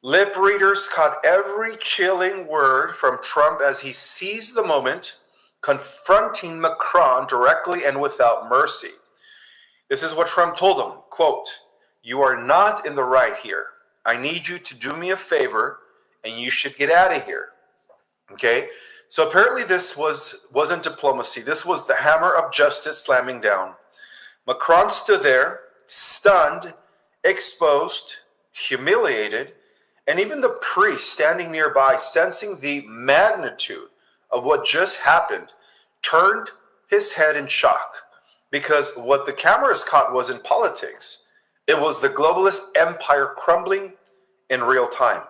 Lip readers caught every chilling word from Trump as he seized the moment, confronting Macron directly and without mercy. This is what Trump told him, quote, "You are not in the right here. I need you to do me a favor and you should get out of here." Okay? So apparently this wasn't diplomacy. This was the hammer of justice slamming down. Macron stood there, stunned, exposed, humiliated, and even the priest standing nearby, sensing the magnitude of what just happened, turned his head in shock. Because what the cameras caught wasn't politics. It was the globalist empire crumbling in real time.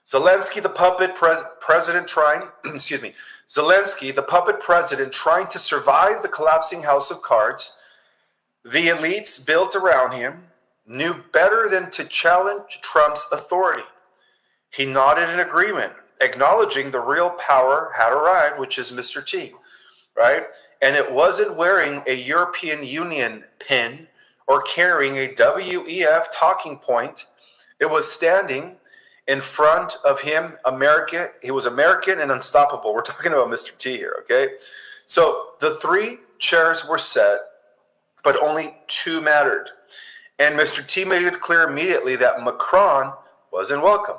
Zelensky, the puppet president trying, Zelensky, the puppet president trying to survive the collapsing house of cards, the elites built around him, knew better than to challenge Trump's authority. He nodded in agreement, acknowledging the real power had arrived, which is Mr. T, right? And it wasn't wearing a European Union pin or carrying a WEF talking point. It was standing in front of him, American. He was American and unstoppable. We're talking about Mr. T here, okay? So the 3 chairs were set, but only 2 mattered. And Mr. T made it clear immediately that Macron wasn't welcome.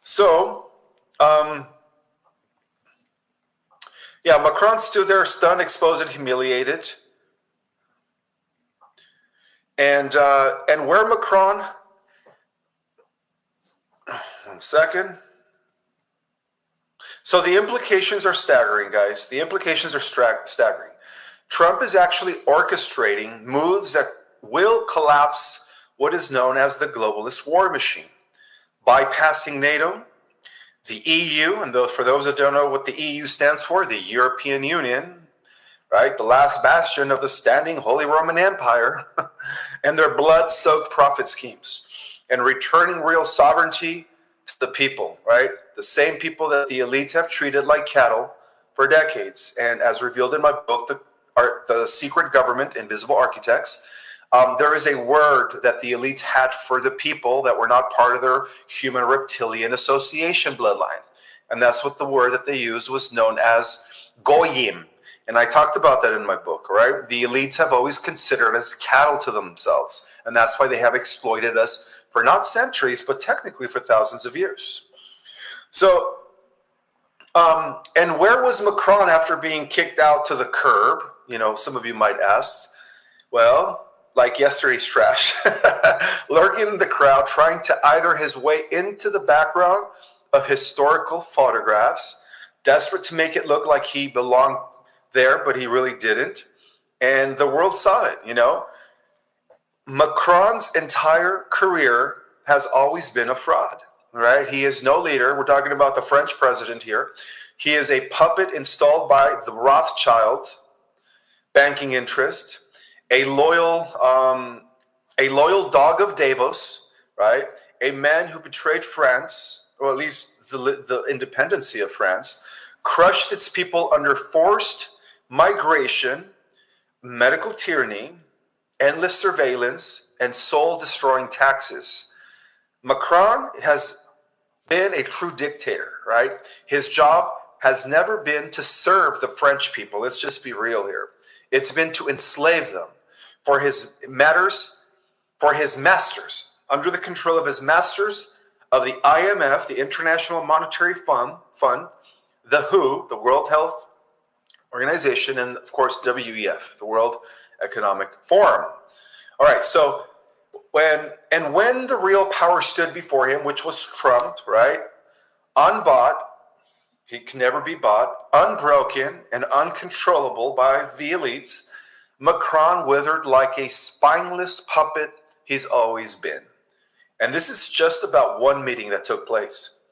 So, Macron stood there stunned, exposed, and humiliated. And where Macron, one second. So the implications are staggering, guys. The implications are staggering. Trump is actually orchestrating moves that will collapse what is known as the globalist war machine, bypassing NATO, the EU, and for those that don't know what the EU stands for, the European Union, right? The last bastion of the standing Holy Roman Empire, and their blood-soaked profit schemes, and returning real sovereignty to the people, right? The same people that the elites have treated like cattle for decades. And as revealed in my book, The Secret Government, Invisible Architects, there is a word that the elites had for the people that were not part of their human reptilian association bloodline. And that's what the word that they used was known as goyim. And I talked about that in my book, right? The elites have always considered us cattle to themselves. And that's why they have exploited us for not centuries, but technically for thousands of years. So, and where was Macron after being kicked out to the curb? You know, some of you might ask. Well, like yesterday's trash, lurking in the crowd, trying to either his way into the background of historical photographs, desperate to make it look like he belonged there, but he really didn't. And the world saw it, you know. Macron's entire career has always been a fraud, right? He is no leader. We're talking about the French president here. He is a puppet installed by the Rothschild banking interest, a loyal dog of Davos, right? A man who betrayed France, or at least the independency of France, crushed its people under forced migration, medical tyranny, endless surveillance, and soul-destroying taxes. Macron has been a true dictator, right? His job has never been to serve the French people. Let's just be real here. It's been to enslave them for his masters, under the control of his masters of the IMF, the International Monetary Fund, the WHO, the World Health Organization, and of course WEF, the World Economic Forum. All right, so when the real power stood before him, which was Trump, right? Unbought, he can never be bought, unbroken and uncontrollable by the elites, Macron withered like a spineless puppet he's always been. And this is just about one meeting that took place,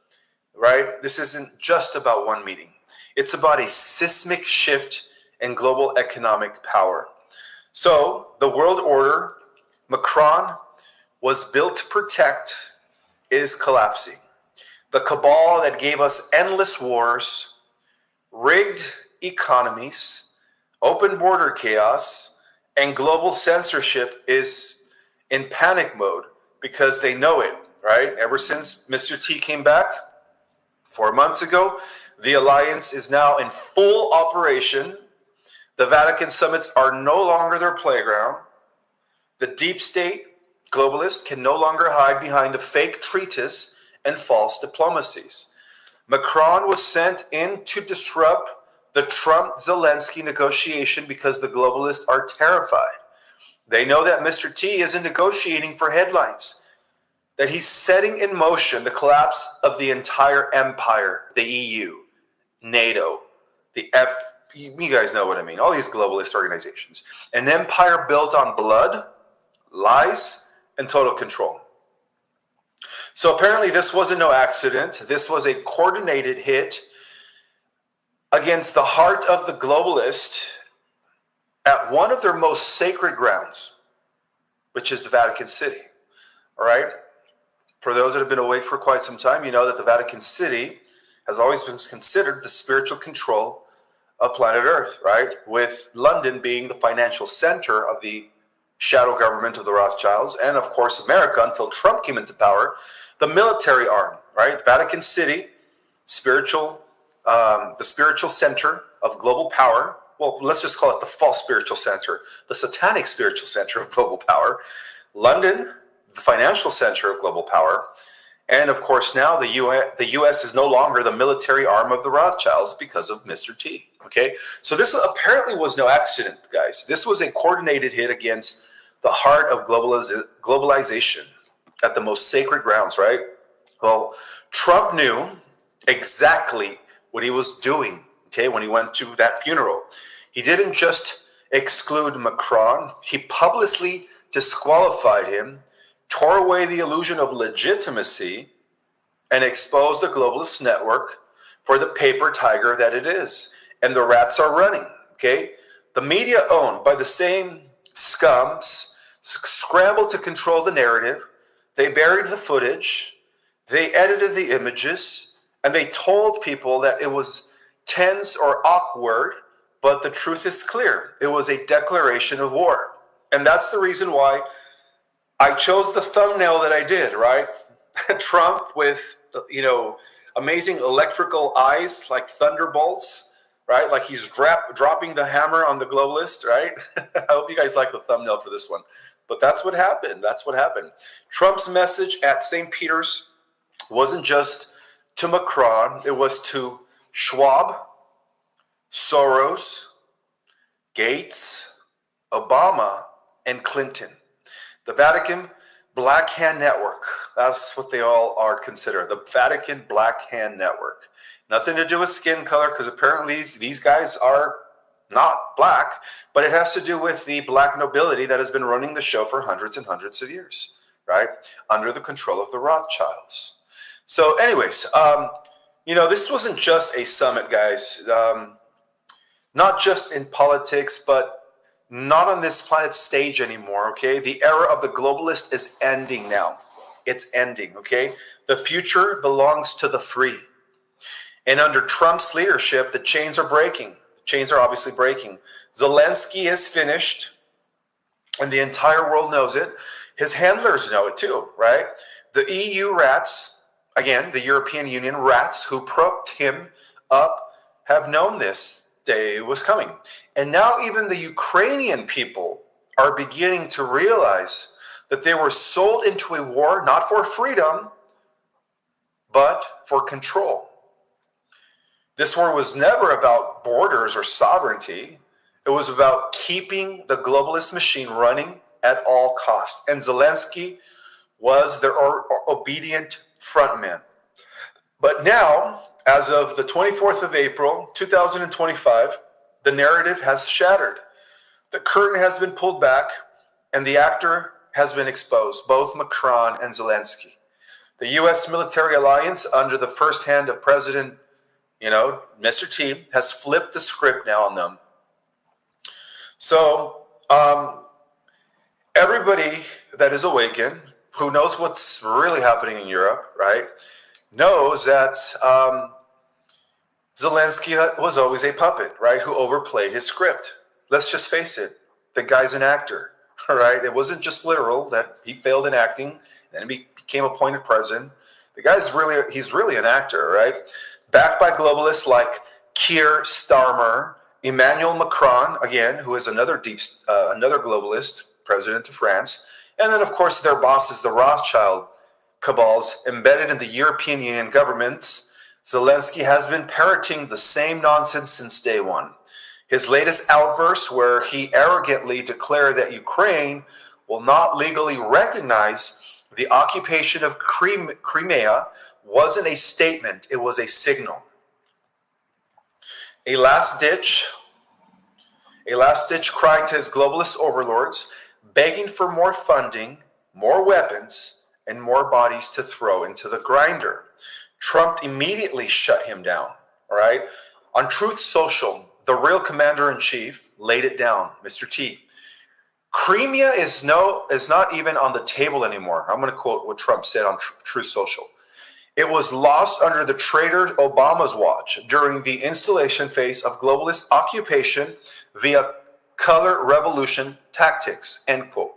right? This isn't just about one meeting. It's about a seismic shift in global economic power. So the world order Macron was built to protect is collapsing. The cabal that gave us endless wars, rigged economies, open border chaos, and global censorship is in panic mode because they know it, right? Ever since Mr. T came back 4 months ago, the alliance is now in full operation. The Vatican summits are no longer their playground. The deep state globalists can no longer hide behind the fake treatise and false diplomacies. Macron was sent in to disrupt the Trump-Zelensky negotiation because the globalists are terrified. They know that Mr. T isn't negotiating for headlines, that he's setting in motion the collapse of the entire empire, the EU, NATO, you guys know what I mean, all these globalist organizations. An empire built on blood, lies, and total control. So apparently this wasn't no accident. This was a coordinated hit against the heart of the globalist at one of their most sacred grounds, which is the Vatican City. All right? For those that have been awake for quite some time, you know that the Vatican City has always been considered the spiritual control of planet Earth, right? With London being the financial center of the shadow government of the Rothschilds, and of course America, until Trump came into power, the military arm, right? Vatican City, the spiritual center of global power. Well, let's just call it the false spiritual center, the satanic spiritual center of global power. London, the financial center of global power. And of course now the US is no longer the military arm of the Rothschilds because of Mr. T. Okay, so this apparently was no accident, guys. This was a coordinated hit against the heart of globalization at the most sacred grounds, right? Well, Trump knew exactly what he was doing, okay, when he went to that funeral. He didn't just exclude Macron, he publicly disqualified him, tore away the illusion of legitimacy, and exposed the globalist network for the paper tiger that it is. And the rats are running, okay? The media owned by the same scums scrambled to control the narrative. They buried the footage, they edited the images, and they told people that it was tense or awkward, but the truth is clear. It was a declaration of war. And that's the reason why I chose the thumbnail that I did, right? Trump with, amazing electrical eyes like thunderbolts, right? Like he's dropping the hammer on the globalist, right? I hope you guys like the thumbnail for this one. But that's what happened. That's what happened. Trump's message at St. Peter's wasn't just to Macron. It was to Schwab, Soros, Gates, Obama, and Clinton. The Vatican Black Hand Network. That's what they all are considered. The Vatican Black Hand Network. Nothing to do with skin color, because apparently these guys are not black, but it has to do with the black nobility that has been running the show for hundreds and hundreds of years, right? Under the control of the Rothschilds. So anyways, this wasn't just a summit, guys. Not just in politics, but not on this planet's stage anymore, okay? The era of the globalist is ending now. It's ending, okay? The future belongs to the free. And under Trump's leadership, the chains are breaking. The chains are obviously breaking. Zelensky is finished, and the entire world knows it. His handlers know it too, right? The EU rats, again, the European Union rats who propped him up have known this day was coming. And now even the Ukrainian people are beginning to realize that they were sold into a war not for freedom, but for control. This war was never about borders or sovereignty. It was about keeping the globalist machine running at all costs. And Zelensky was their obedient frontman. But now, as of the 24th of April, 2025, the narrative has shattered. The curtain has been pulled back, and the actor has been exposed, both Macron and Zelensky. The U.S. military alliance, under the first hand of President, Mr. T, has flipped the script now on them. So, everybody that is awakened, who knows what's really happening in Europe, right, knows that Zelensky was always a puppet, right, who overplayed his script. Let's just face it, the guy's an actor, all right? It wasn't just literal that he failed in acting, then he became appointed president. The guy's he's really an actor, right? Backed by globalists like Keir Starmer, Emmanuel Macron, again, who is another globalist, president of France. And then, of course, their bosses, the Rothschild cabals embedded in the European Union governments. Zelensky has been parroting the same nonsense since day one. His latest outburst, where he arrogantly declared that Ukraine will not legally recognize the occupation of Crimea, wasn't a statement, it was a signal. A last-ditch cry to his globalist overlords, begging for more funding, more weapons, and more bodies to throw into the grinder. Trump immediately shut him down, all right? On Truth Social, the real commander-in-chief laid it down, Mr. T. Crimea is not even on the table anymore. I'm going to quote what Trump said on Truth Social. It was lost under the traitor Obama's watch during the installation phase of globalist occupation via color revolution tactics, end quote.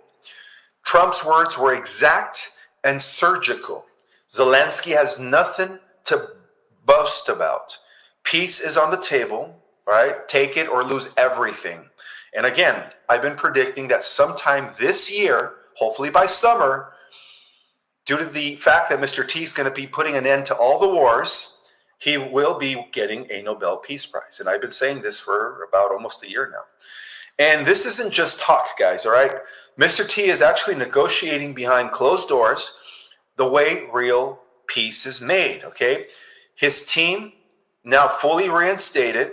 Trump's words were exact and surgical. Zelensky has nothing to boast about. Peace is on the table, right? Take it or lose everything. And again, I've been predicting that sometime this year, hopefully by summer, due to the fact that Mr. T is going to be putting an end to all the wars, he will be getting a Nobel Peace Prize. And I've been saying this for about almost a year now. And this isn't just talk, guys, all right? Mr. T is actually negotiating behind closed doors the way real peace is made, okay? His team, now fully reinstated,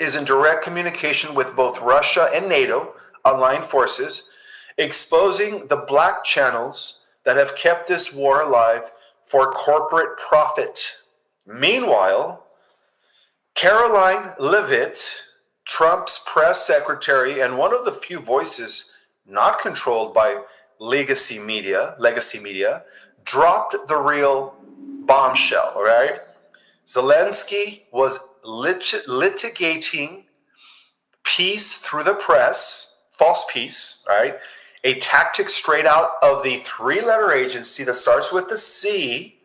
is in direct communication with both Russia and NATO aligned forces, exposing the black channels that have kept this war alive for corporate profit. Meanwhile, Caroline Leavitt, Trump's press secretary and one of the few voices not controlled by legacy media, dropped the real bombshell, all right? Zelensky was litigating peace through the press, false peace, right? A tactic straight out of the three-letter agency that starts with the C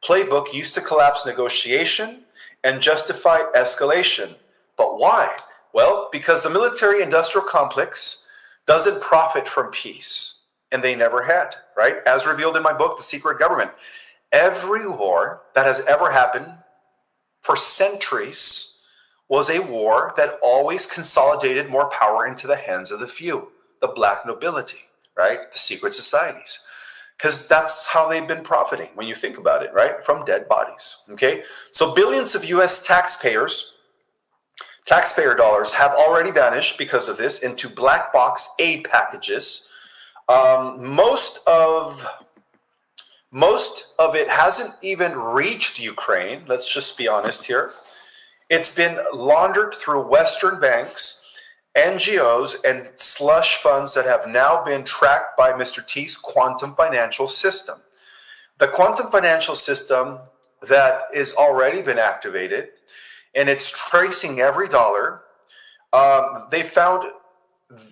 playbook used to collapse negotiation and justify escalation. But why? Well, because the military-industrial complex doesn't profit from peace, and they never had, right? As revealed in my book, The Secret Government. Every war that has ever happened for centuries was a war that always consolidated more power into the hands of the few, the black nobility, right? The secret societies. Because that's how they've been profiting when you think about it, right? From dead bodies, okay? So billions of US taxpayer dollars have already vanished because of this into black box aid packages. Most of it hasn't even reached Ukraine. Let's just be honest here. It's been laundered through Western banks, NGOs, and slush funds that have now been tracked by Mr. T's quantum financial system. The quantum financial system that is already been activated, and it's tracing every dollar.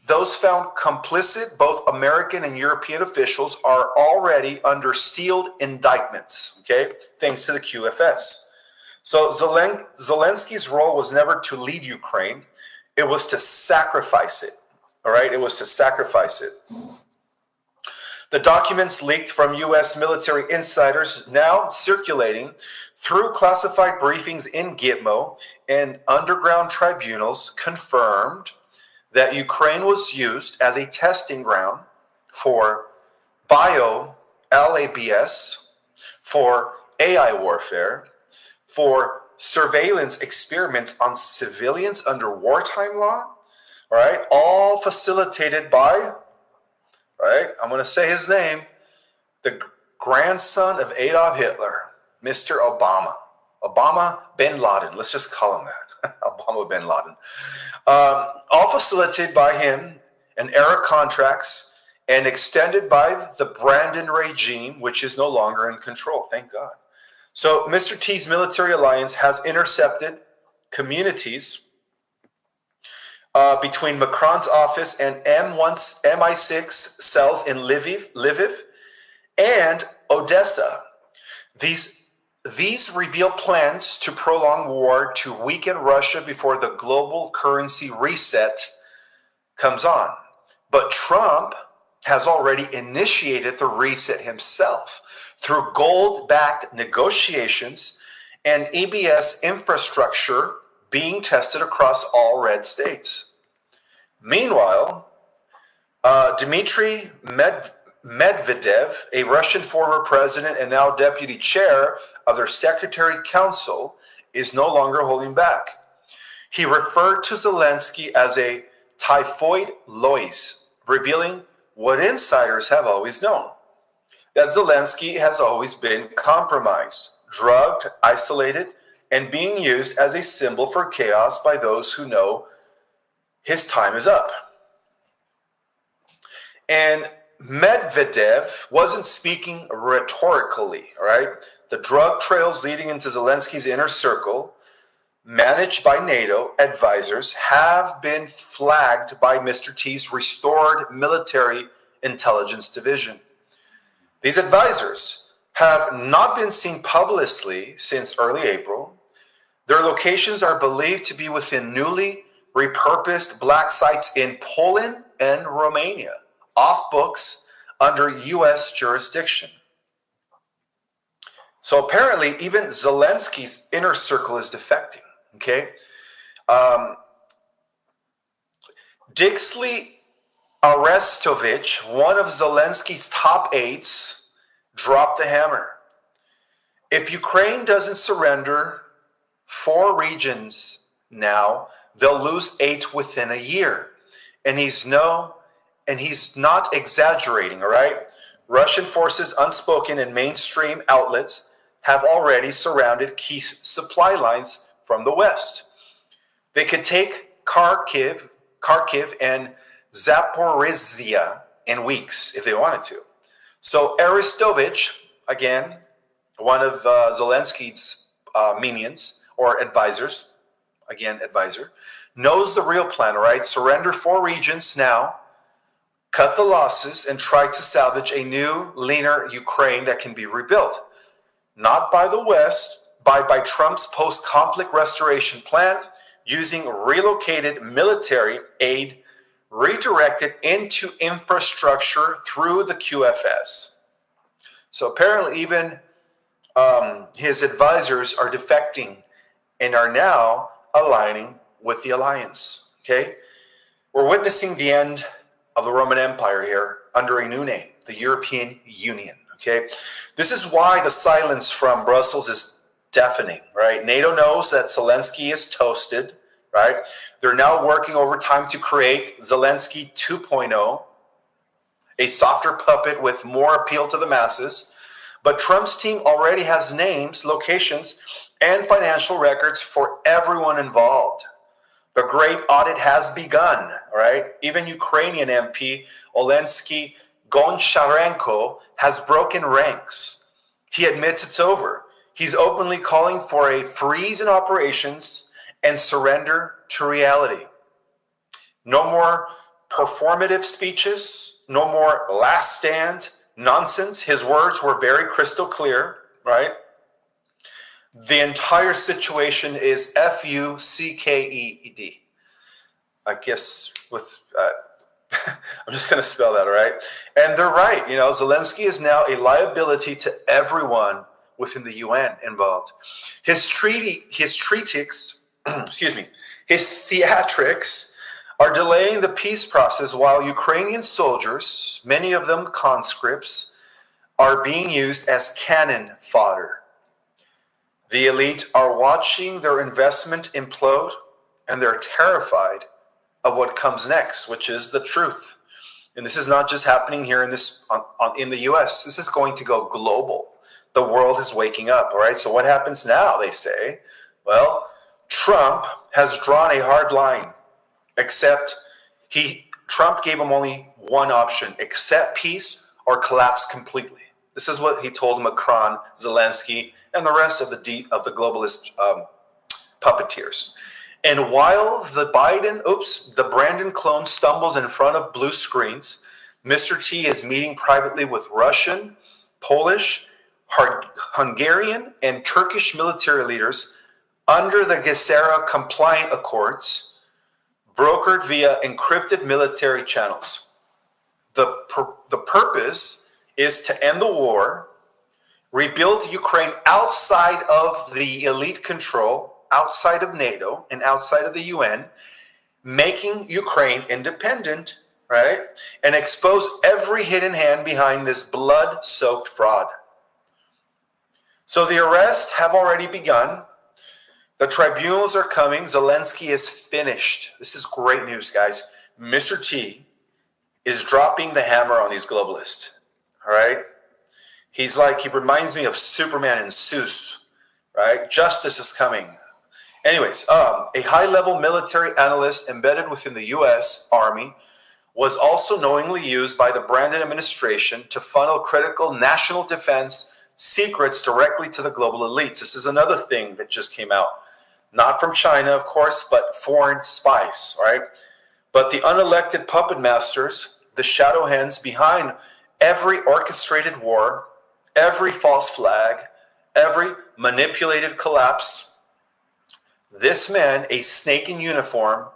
Those found complicit, both American and European officials, are already under sealed indictments, okay, thanks to the QFS. So Zelensky's role was never to lead Ukraine. It was to sacrifice it, all right? It was to sacrifice it. The documents leaked from U.S. military insiders now circulating through classified briefings in Gitmo and underground tribunals confirmed that Ukraine was used as a testing ground for LABS, for AI warfare, for surveillance experiments on civilians under wartime law, all right, all facilitated by, right, I'm going to say his name, the grandson of Adolf Hitler, Mr. Obama bin Laden, let's just call him that, Obama bin Laden. All facilitated by him and era contracts and extended by the Brandon regime, which is no longer in control, thank God. So Mr. T's military alliance has intercepted communities between Macron's office and MI6 cells in Lviv and Odessa. These reveal plans to prolong war to weaken Russia before the global currency reset comes on. But Trump has already initiated the reset himself through gold-backed negotiations and EBS infrastructure being tested across all red states. Meanwhile, Dmitry Medvedev, a Russian former president and now deputy chair of their Secretary Council, is no longer holding back. He referred to Zelensky as a typhoid Lois, revealing what insiders have always known, that Zelensky has always been compromised, drugged, isolated, and being used as a symbol for chaos by those who know his time is up. And Medvedev wasn't speaking rhetorically, right? The drug trails leading into Zelensky's inner circle, managed by NATO advisors, have been flagged by Mr. T's restored military intelligence division. These advisors have not been seen publicly since early April. Their locations are believed to be within newly repurposed black sites in Poland and Romania, off books under U.S. jurisdiction. So apparently, even Zelensky's inner circle is defecting. Okay, Dixley Arestovich, one of Zelensky's top aides, dropped the hammer. If Ukraine doesn't surrender 4 regions now, they'll lose 8 within a year. And he's not exaggerating, all right? Russian forces, unspoken in mainstream outlets, have already surrounded key supply lines from the west. They could take Kharkiv and Zaporizhia in weeks if they wanted to. So Arestovich, again, one of Zelensky's minions or advisors, again, advisor, knows the real plan, right? Surrender 4 regions now, cut the losses, and try to salvage a new, leaner Ukraine that can be rebuilt. Not by the West, by Trump's post-conflict restoration plan, using relocated military aid redirected into infrastructure through the QFS. So apparently even his advisors are defecting and are now aligning with the alliance. Okay, we're witnessing the end of the Roman Empire here under a new name, the European Union. Okay, this is why the silence from Brussels is deafening, right? NATO knows that Zelensky is toasted, right? They're now working overtime to create Zelensky 2.0, a softer puppet with more appeal to the masses. But Trump's team already has names, locations, and financial records for everyone involved. The great audit has begun, right? Even Ukrainian MP Olensky Goncharenko has broken ranks. He admits it's over. He's openly calling for a freeze in operations and surrender to reality. No more performative speeches, no more last stand nonsense. His words were very crystal clear, right? The entire situation is F-U-C-K-E-E-D. I guess with, I'm just going to spell that, all right? And they're right. You know, Zelensky is now a liability to everyone within the UN involved. His theatrics are delaying the peace process while Ukrainian soldiers, many of them conscripts, are being used as cannon fodder. The elite are watching their investment implode, and they're terrified of what comes next, which is the truth. And this is not just happening here in the U.S. This is going to go global. The world is waking up, all right? So what happens now, they say? Well, Trump has drawn a hard line, except Trump gave him only one option: accept peace or collapse completely. This is what he told Macron, Zelensky, and the rest of the globalist puppeteers. And while the Brandon clone stumbles in front of blue screens, Mr. T is meeting privately with Russian Polish, Hungarian, and Turkish military leaders under the Gesera compliant accords, brokered via encrypted military channels. The purpose is to end the war, rebuild Ukraine outside of the elite control, outside of NATO, and outside of the UN, making Ukraine independent, right? And expose every hidden hand behind this blood-soaked fraud. So the arrests have already begun. The tribunals are coming. Zelensky is finished. This is great news, guys. Mr. T is dropping the hammer on these globalists, all right? He reminds me of Superman and Zeus, right? Justice is coming. Anyways, a high-level military analyst embedded within the U.S. Army was also knowingly used by the Brandon administration to funnel critical national defense secrets directly to the global elites. This is another thing that just came out. Not from China, of course, but foreign spies, right? But the unelected puppet masters, the shadow hands behind every orchestrated war, every false flag, every manipulated collapse. This man, a snake in uniform,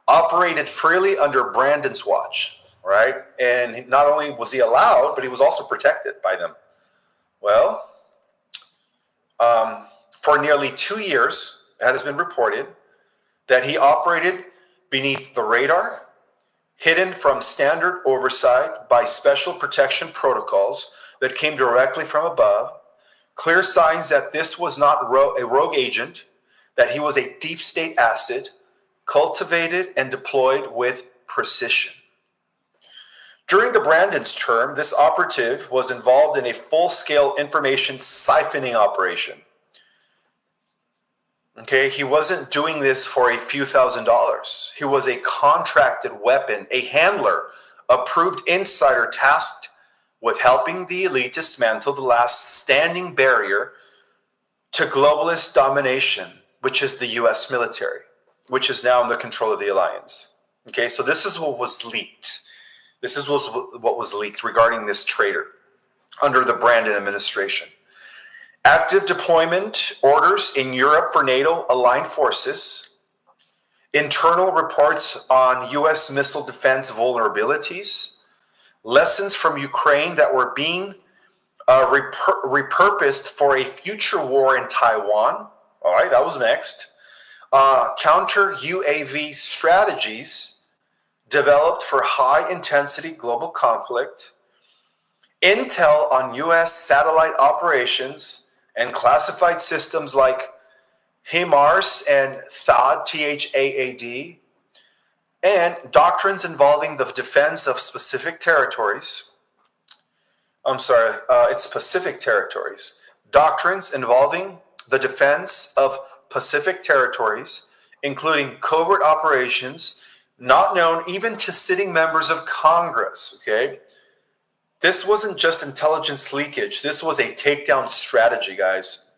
operated freely under Brandon's watch, right? And not only was he allowed, but he was also protected by them. Well, for nearly 2 years, it has been reported that he operated beneath the radar, hidden from standard oversight by special protection protocols that came directly from above. Clear signs that this was not a rogue agent, that he was a deep state asset, cultivated and deployed with precision. During the Brandon's term, this operative was involved in a full-scale information siphoning operation. Okay, he wasn't doing this for a few $1,000s. He was a contracted weapon, a handler, approved insider tasked with helping the elite dismantle the last standing barrier to globalist domination, which is the U.S. military, which is now in the control of the alliance. Okay, so this is what was leaked. This is what was leaked regarding this traitor under the Brandon administration. Active deployment orders in Europe for NATO aligned forces, internal reports on U.S. missile defense vulnerabilities, lessons from Ukraine that were being repurposed for a future war in Taiwan. All right, that was next. Counter UAV strategies developed for high-intensity global conflict, intel on U.S. satellite operations and classified systems like HIMARS and THAAD, T-H-A-A-D, and doctrines involving the defense of specific territories. It's Pacific territories. Doctrines involving the defense of Pacific territories, including covert operations not known even to sitting members of Congress, okay? This wasn't just intelligence leakage. This was a takedown strategy, guys.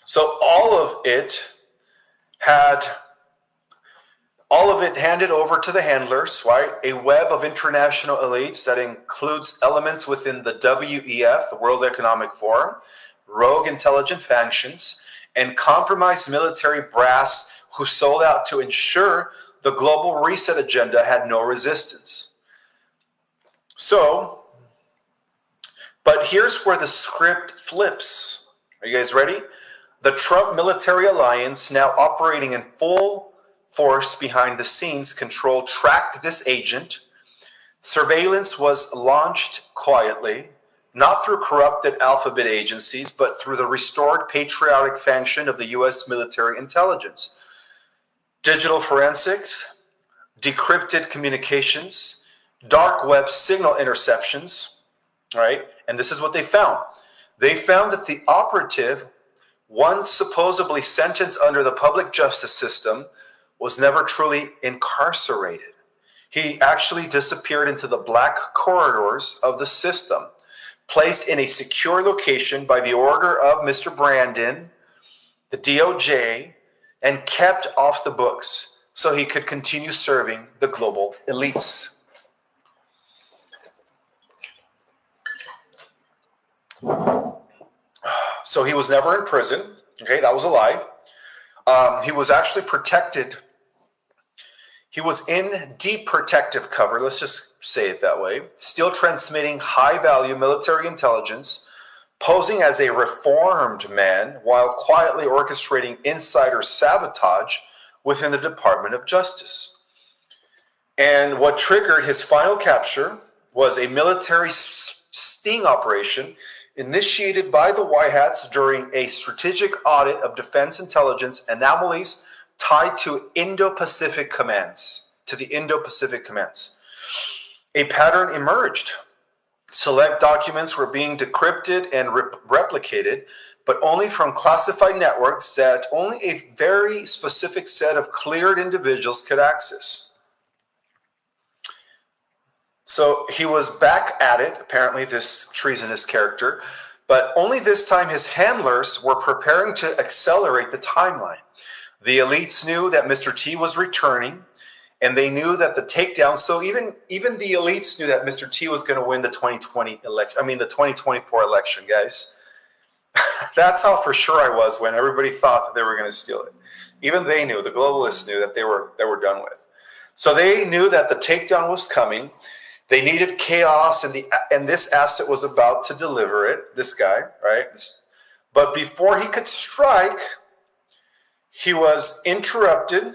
So all of it handed over to the handlers, right? A web of international elites that includes elements within the WEF, the World Economic Forum, rogue intelligent factions, and compromised military brass who sold out to ensure the global reset agenda had no resistance. So, but here's where the script flips. Are you guys ready? The Trump military alliance, now operating in full force behind the scenes, tracked this agent. Surveillance was launched quietly, not through corrupted alphabet agencies, but through the restored patriotic function of the U.S. military intelligence. Digital forensics, decrypted communications, dark web signal interceptions, right? And this is what they found. They found that the operative, once supposedly sentenced under the public justice system, was never truly incarcerated. He actually disappeared into the black corridors of the system, placed in a secure location by the order of Mr. Brandon, the DOJ, and kept off the books so he could continue serving the global elites. So he was never in prison. Okay, that was a lie. He was actually protected. He was in deep protective cover, let's just say it that way, still transmitting high-value military intelligence, posing as a reformed man while quietly orchestrating insider sabotage within the Department of Justice. And what triggered his final capture was a military sting operation initiated by the White Hats during a strategic audit of defense intelligence anomalies tied to Indo-Pacific commands, A pattern emerged. Select documents were being decrypted and replicated, but only from classified networks that only a very specific set of cleared individuals could access. So he was back at it, apparently, this treasonous character, but only this time his handlers were preparing to accelerate the timeline. The elites knew that Mr. T was returning, and they knew that the takedown, so even the elites knew that Mr. T was going to win the 2024 election, guys. That's how for sure I was when everybody thought that they were going to steal it. Even they knew, the globalists knew that they were done with. So they knew that the takedown was coming. They needed chaos, and this asset was about to deliver it, this guy, right? But before he could strike, he was interdicted,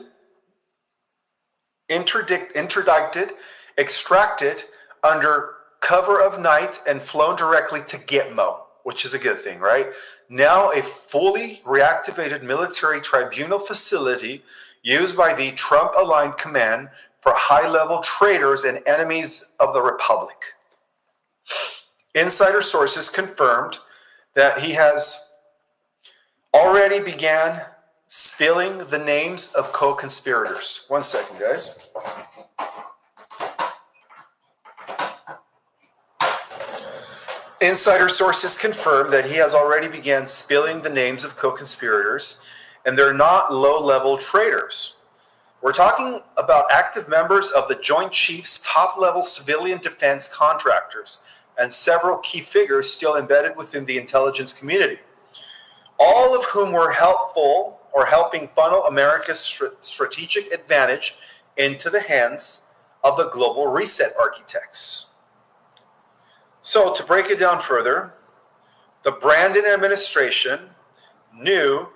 extracted under cover of night, and flown directly to Gitmo, which is a good thing, right? Now a fully reactivated military tribunal facility used by the Trump-aligned command for high-level traitors and enemies of the Republic. Insider sources confirmed that he has already began spilling the names of co-conspirators. One second, guys. Insider sources confirm that he has already began spilling the names of co-conspirators, and they're not low-level traitors. We're talking about active members of the Joint Chiefs' top-level civilian defense contractors and several key figures still embedded within the intelligence community, all of whom were helpful or helping funnel America's strategic advantage into the hands of the global reset architects. So to break it down further, the Brandon administration knew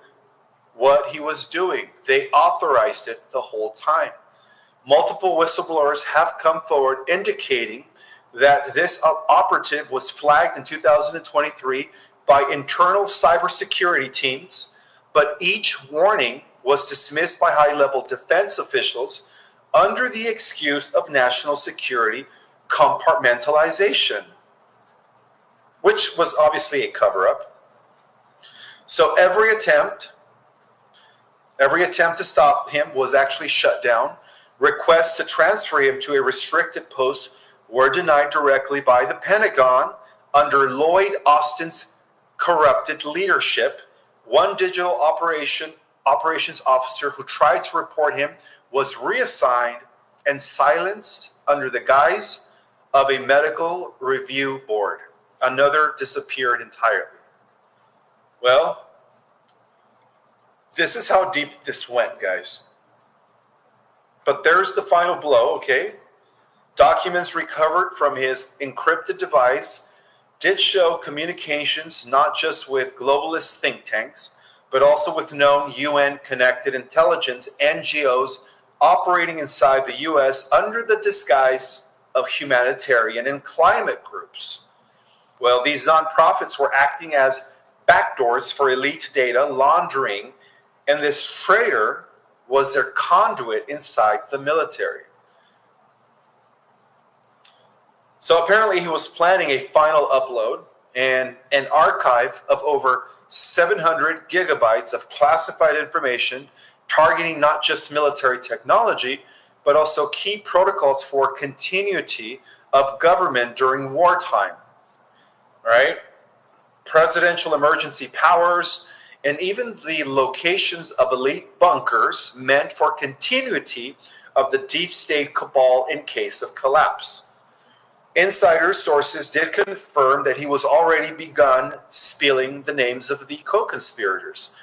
what he was doing. They authorized it the whole time. Multiple whistleblowers have come forward indicating that this operative was flagged in 2023 by internal cybersecurity teams, but each warning was dismissed by high-level defense officials under the excuse of national security compartmentalization, which was obviously a cover-up. So every attempt to stop him was actually shut down. Requests to transfer him to a restricted post were denied directly by the Pentagon under Lloyd Austin's corrupted leadership. One digital operations officer who tried to report him was reassigned and silenced under the guise of a medical review board. Another disappeared entirely. Well, this is how deep this went, guys. But there's the final blow, okay? Documents recovered from his encrypted device did show communications not just with globalist think tanks, but also with known UN-connected intelligence NGOs operating inside the U.S. under the disguise of humanitarian and climate groups. Well, these nonprofits were acting as backdoors for elite data laundering, and this traitor was their conduit inside the military. So apparently he was planning a final upload and an archive of over 700 gigabytes of classified information targeting not just military technology, but also key protocols for continuity of government during wartime, right? Presidential emergency powers, and even the locations of elite bunkers meant for continuity of the deep state cabal in case of collapse. Insider sources did confirm that he was already begun spilling the names of the co-conspirators.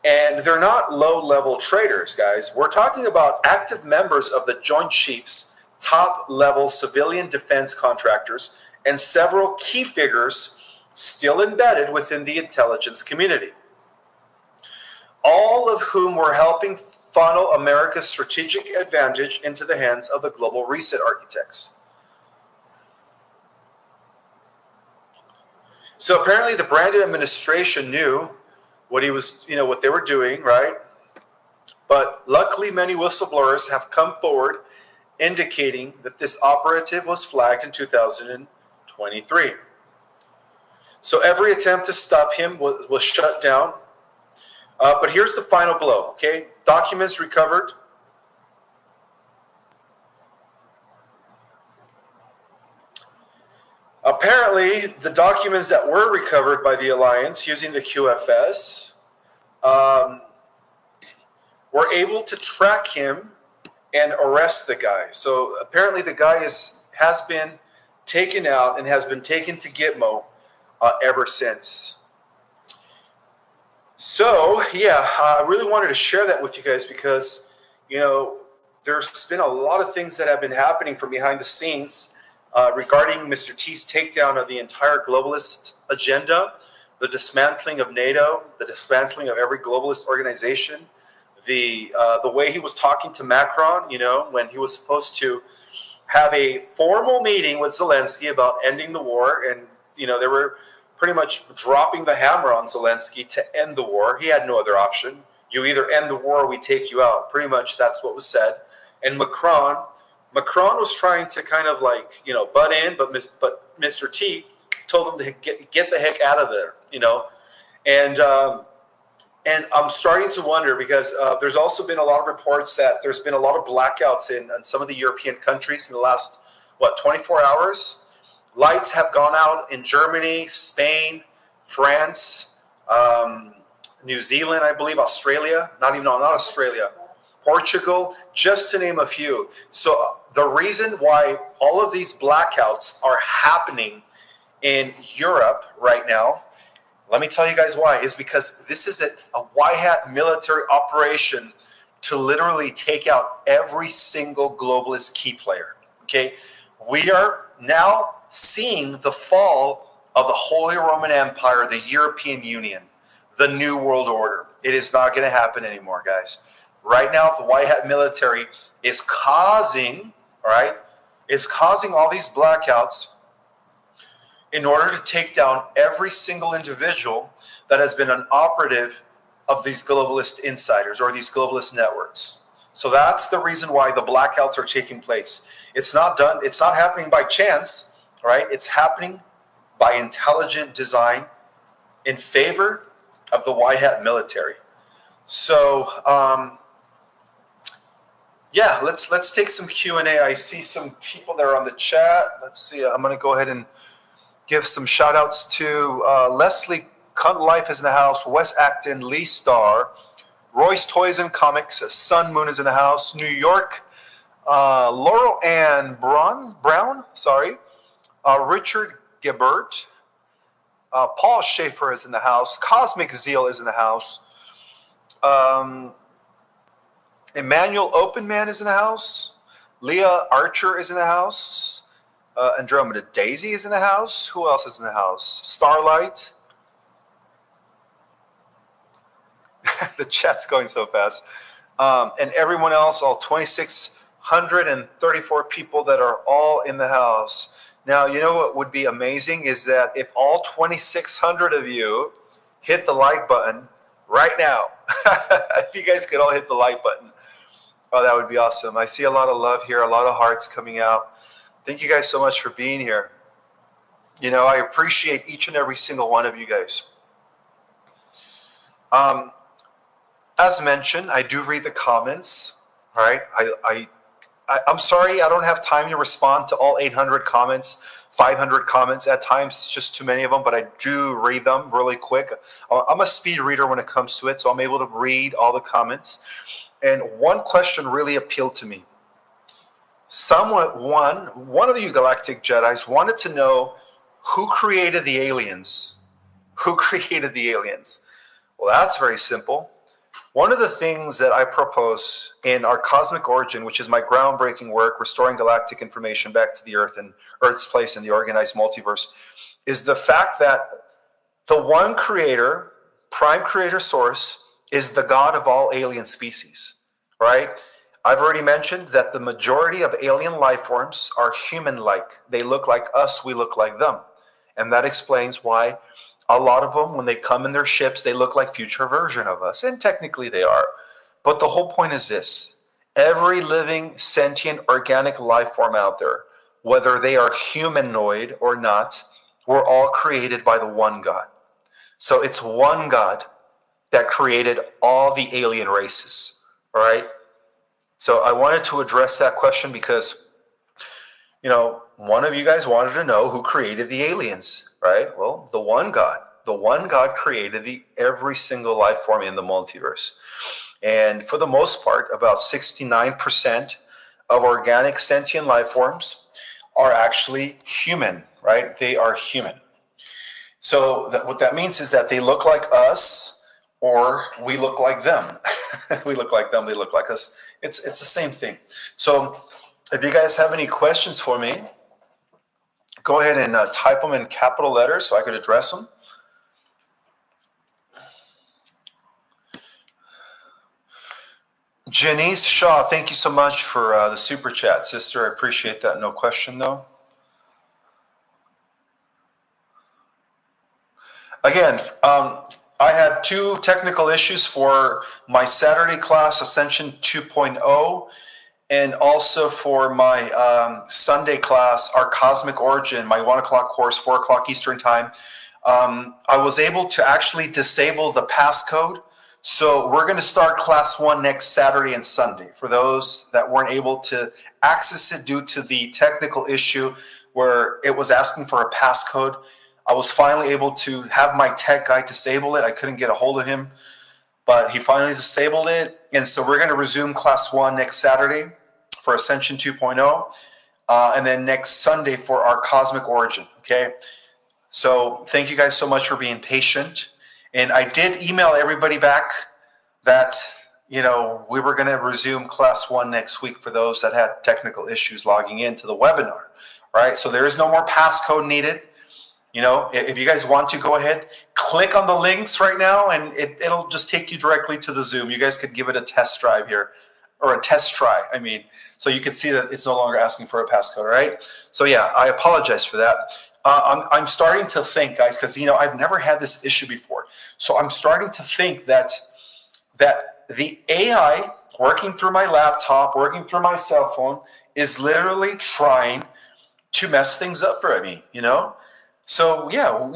And they're not low-level traitors, guys. We're talking about active members of the Joint Chiefs, top-level civilian defense contractors, and several key figures still embedded within the intelligence community, all of whom were helping funnel America's strategic advantage into the hands of the global reset architects. So apparently the Brandon administration knew what he was, what they were doing, right? But luckily many whistleblowers have come forward indicating that this operative was flagged in 2023. So every attempt to stop him was shut down. But here's the final blow, okay? Documents recovered. Apparently, the documents that were recovered by the Alliance using the QFS were able to track him and arrest the guy. So apparently the guy has been taken out and has been taken to Gitmo ever since. So, yeah, I really wanted to share that with you guys because, there's been a lot of things that have been happening from behind the scenes regarding Mr. T's takedown of the entire globalist agenda, the dismantling of NATO, the dismantling of every globalist organization, the way he was talking to Macron, when he was supposed to have a formal meeting with Zelensky about ending the war, and, they were pretty much dropping the hammer on Zelensky to end the war. He had no other option. You either end the war or we take you out. Pretty much that's what was said. And Macron was trying to kind of butt in, but Mr. T told him to get the heck out of there, And I'm starting to wonder because there's also been a lot of reports that there's been a lot of blackouts in some of the European countries in the last, 24 hours? Lights have gone out in Germany, Spain, France, New Zealand, I believe, Australia, not Australia, Portugal, just to name a few. So the reason why all of these blackouts are happening in Europe right now, let me tell you guys why, is because this is a white hat military operation to literally take out every single globalist key player, okay? We are now seeing the fall of the Holy Roman Empire, the European Union, the New World Order. It is not going to happen anymore, guys. Right now, the white hat military is causing all these blackouts in order to take down every single individual that has been an operative of these globalist insiders or these globalist networks. So that's the reason why the blackouts are taking place. It's not happening by chance. Right? It's happening by intelligent design in favor of the white hat military. So, let's take some Q&A. I see some people that are on the chat. Let's see. I'm going to go ahead and give some shout outs to Leslie Cunt Life is in the house, Wes Acton, Lee Starr, Royce Toys and Comics, Sun Moon is in the house, New York, Laurel Ann Brown, Richard Gibbert, Paul Schaefer is in the house. Cosmic Zeal is in the house. Emmanuel Openman is in the house. Leah Archer is in the house. Andromeda Daisy is in the house. Who else is in the house? Starlight. The chat's going so fast. And everyone else, all 2,634 people that are all in the house. Now, you know what would be amazing is that if all 2,600 of you hit the like button right now, if you guys could all hit the like button, oh, that would be awesome. I see a lot of love here, a lot of hearts coming out. Thank you guys so much for being here. I appreciate each and every single one of you guys. As mentioned, I do read the comments, all right? I'm sorry, I don't have time to respond to all 800 comments, 500 comments. At times, it's just too many of them, but I do read them really quick. I'm a speed reader when it comes to it, so I'm able to read all the comments. And one question really appealed to me. one of you galactic Jedis wanted to know who created the aliens. Who created the aliens? Well, that's very simple. One of the things that I propose in our Cosmic Origin, which is my groundbreaking work, restoring galactic information back to the Earth and Earth's place in the organized multiverse, is the fact that the one creator, prime creator source, is the God of all alien species, right? I've already mentioned that the majority of alien life forms are human-like. They look like us, we look like them. And that explains why a lot of them, when they come in their ships, they look like future version of us. And technically they are. But the whole point is this. Every living, sentient, organic life form out there, whether they are humanoid or not, we're all created by the one God. So it's one God that created all the alien races, all right? So I wanted to address that question because, one of you guys wanted to know who created the aliens, right? Well, the one God. The one God created every single life form in the multiverse. And for the most part, about 69% of organic sentient life forms are actually human, right? They are human. So what that means is that they look like us or we look like them. We look like them, they look like us. It's the same thing. So if you guys have any questions for me, go ahead and type them in capital letters so I could address them. Janice Shaw, thank you so much for the super chat, sister. I appreciate that. No question, though. Again, I had 2 technical issues for my Saturday class, Ascension 2.0, and also for my Sunday class, our Cosmic Origin, my 1 o'clock course, 4 o'clock Eastern time. I was able to actually disable the passcode. So we're going to start class 1 next Saturday and Sunday. For those that weren't able to access it due to the technical issue where it was asking for a passcode, I was finally able to have my tech guy disable it. I couldn't get a hold of him, but he finally disabled it. And so we're going to resume class 1 next Saturday for Ascension 2.0, and then next Sunday for our Cosmic Origin, okay? So thank you guys so much for being patient. And I did email everybody back that, we were going to resume class 1 next week for those that had technical issues logging into the webinar, right? So there is no more passcode needed. If you guys want to, go ahead, click on the links right now, and it'll just take you directly to the Zoom. You guys could give it a test drive here, or a test try, so you can see that it's no longer asking for a passcode, right? So yeah, I apologize for that. I'm starting to think, guys, because I've never had this issue before. So I'm starting to think that the AI working through my laptop, working through my cell phone, is literally trying to mess things up for me. So yeah,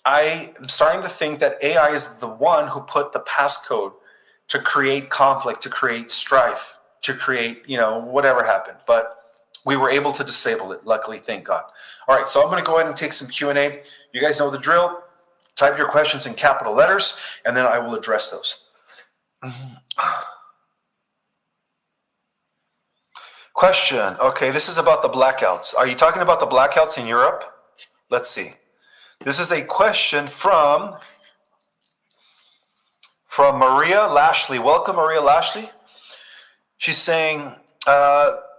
I am starting to think that AI is the one who put the passcode to create conflict, to create strife, to create whatever happened, but we were able to disable it, luckily, thank God. All right, so I'm going to go ahead and take some Q&A. You guys know the drill. Type your questions in capital letters, and then I will address those. Question. Okay, this is about the blackouts. Are you talking about the blackouts in Europe? Let's see. This is a question from Maria Lashley. Welcome, Maria Lashley. She's saying,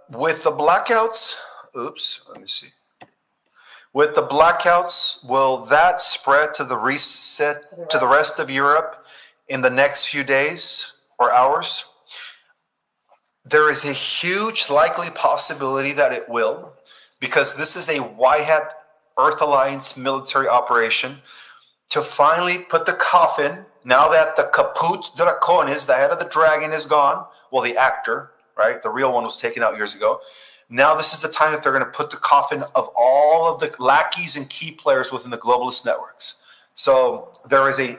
with the blackouts, with the blackouts, will that spread to the rest of Europe in the next few days or hours? There is a huge likely possibility that it will, because this is a White Earth Alliance military operation to finally put the coffin, now that the Caput Draconis, the head of the dragon, is gone. Well, the actor, right? The real one was taken out years ago. Now this is the time that they're going to put the coffin of all of the lackeys and key players within the globalist networks. So there is a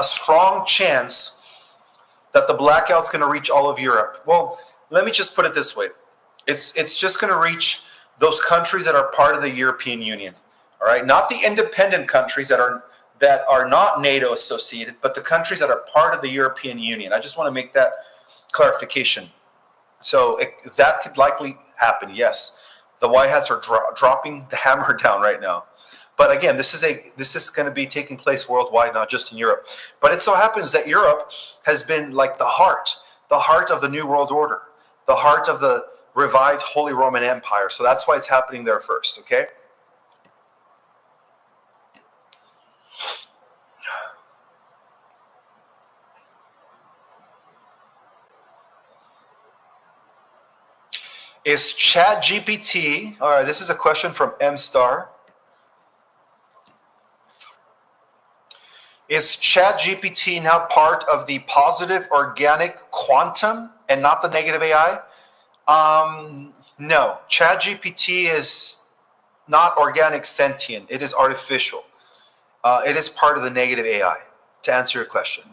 strong chance that the blackout's going to reach all of Europe. Well, let me just put it this way. It's just going to reach those countries that are part of the European Union. All right, not the independent countries that are not NATO associated, but the countries that are part of the European Union. I just want to make that clarification. So that could likely happen. Yes, the white hats are dropping the hammer down right now. But again, this is going to be taking place worldwide, not just in Europe. But it so happens that Europe has been like the heart of the New World Order, the heart of the revived Holy Roman Empire. So that's why it's happening there first, okay? Is ChatGPT, all right, this is a question from M Star. Is ChatGPT now part of the positive organic quantum and not the negative AI? No, ChatGPT is not organic sentient. It is artificial. It is part of the negative AI, to answer your question.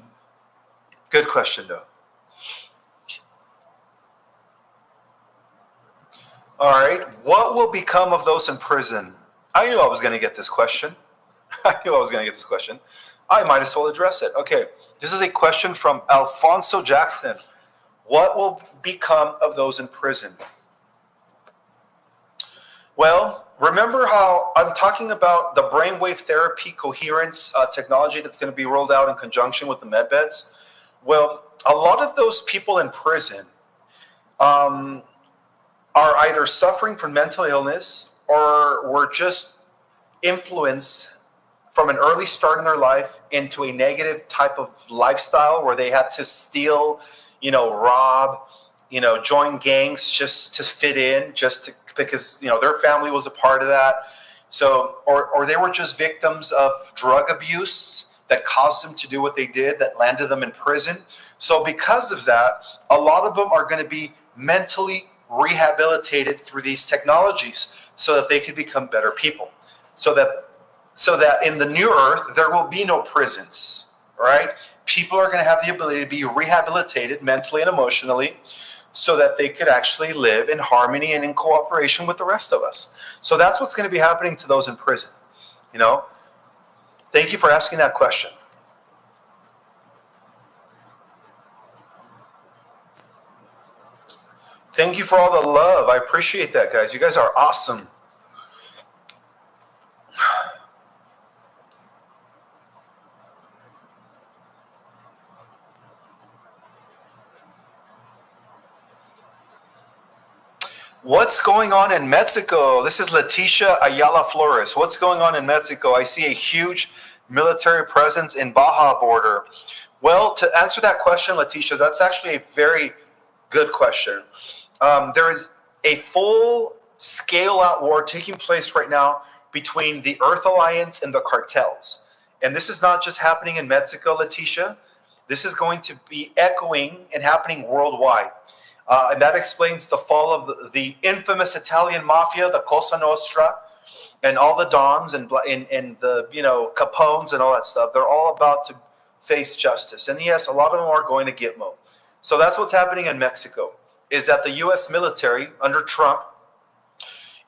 Good question, though. All right, what will become of those in prison? I knew I was going to get this question. I might as well address it. Okay, this is a question from Alfonso Jackson. What will become of those in prison? Well, remember how I'm talking about the brainwave therapy coherence technology that's going to be rolled out in conjunction with the med beds? Well, a lot of those people in prison are either suffering from mental illness or were just influenced from an early start in their life into a negative type of lifestyle where they had to steal, rob, join gangs just to fit in, because their family was a part of that. So, or they were just victims of drug abuse that caused them to do what they did, that landed them in prison. So because of that, a lot of them are going to be mentally rehabilitated through these technologies so that they could become better people. So that in the new earth, there will be no prisons, right? People are going to have the ability to be rehabilitated mentally and emotionally so that they could actually live in harmony and in cooperation with the rest of us. So that's what's going to be happening to those in prison. Thank you for asking that question. Thank you for all the love. I appreciate that, guys. You guys are awesome. What's going on in Mexico? This is Leticia Ayala Flores. What's going on in Mexico? I see a huge military presence in Baja border. Well, to answer that question, Leticia, that's actually a very good question. There is a full scale-out war taking place right now between the Earth Alliance and the cartels. And this is not just happening in Mexico, Leticia. This is going to be echoing and happening worldwide. And that explains the fall of the infamous Italian mafia, the Cosa Nostra, and all the Dons and the Capones and all that stuff. They're all about to face justice. And yes, a lot of them are going to Gitmo. So that's what's happening in Mexico, is that the U.S. military under Trump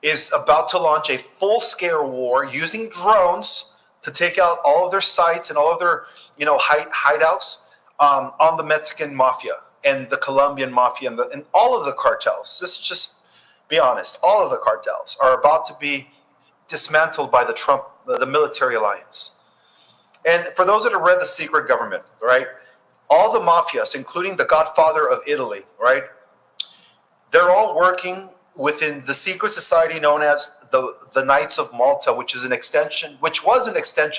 is about to launch a full-scale war using drones to take out all of their sites and all of their hideouts on the Mexican mafia and the Colombian mafia and all of the cartels. Let's just be honest. All of the cartels are about to be dismantled by the military alliance. And for those that have read The Secret Government, right, all the mafias, including the godfather of Italy, right, they're all working within the secret society known as the Knights of Malta, which was an extension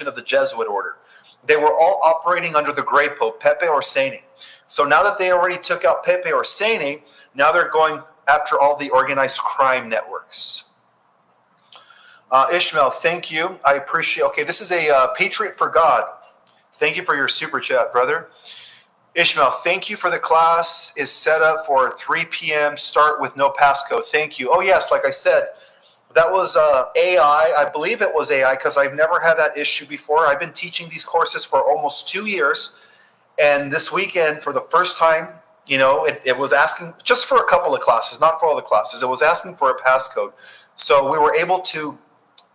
of the Jesuit order. They were all operating under the Grey Pope, Pepe Orsini. So now that they already took out Pepe Orsini, now they're going after all the organized crime networks. Ishmael, thank you. I appreciate. Okay, this is a Patriot for God. Thank you for your super chat, brother. Ishmael, thank you for the class. Is set up for 3 p.m. Start with no passcode. Thank you. Oh yes, like I said, that was AI. I believe it was AI because I've never had that issue before. I've been teaching these courses for almost 2 years. And this weekend, for the first time, it was asking just for a couple of classes, not for all the classes. It was asking for a passcode. So we were able to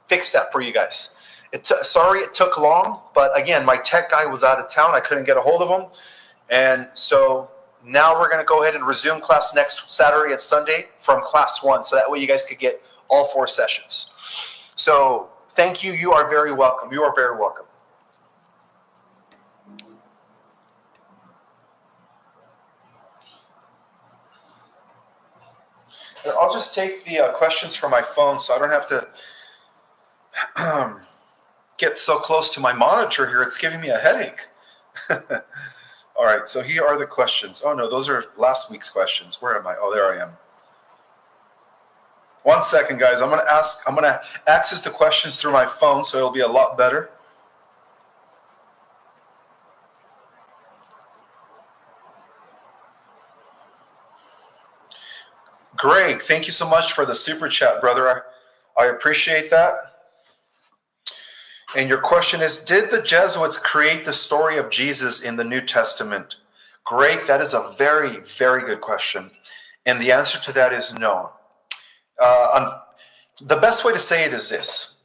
fix that for you guys. Sorry it took long, but again, my tech guy was out of town. I couldn't get a hold of him. And so Now we're going to go ahead and resume class next Saturday and Sunday from class 1. So that way you guys could get all 4 sessions. So thank you. You are very welcome. You are very welcome. I'll just take the questions from my phone so I don't have to get so close to my monitor here. It's giving me a headache. All right, so here are the questions. Oh no, those are last week's questions. Where am I? Oh, there I am. 1 second, guys. I'm gonna access the questions through my phone, so it'll be a lot better. Greg, thank you so much for the super chat, brother. I appreciate that. And your question is, did the Jesuits create the story of Jesus in the New Testament? Greg, that is a very, very good question. And the answer to that is no. The best way to say it is this.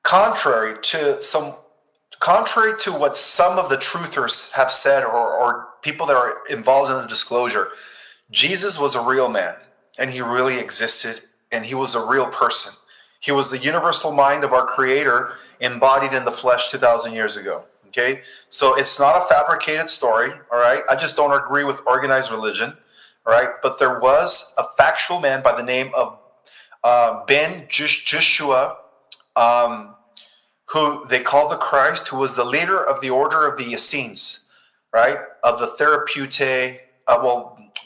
Contrary to what some of the truthers have said, or people that are involved in the disclosure, Jesus was a real man, and he really existed, and he was a real person. He was the universal mind of our Creator embodied in the flesh 2,000 years ago. Okay, so it's not a fabricated story. All right, I just don't agree with organized religion. All right, but there was a factual man by the name of Ben Joshua, who they called the Christ, who was the leader of the order of the Essenes, right? Of the Therapeutae.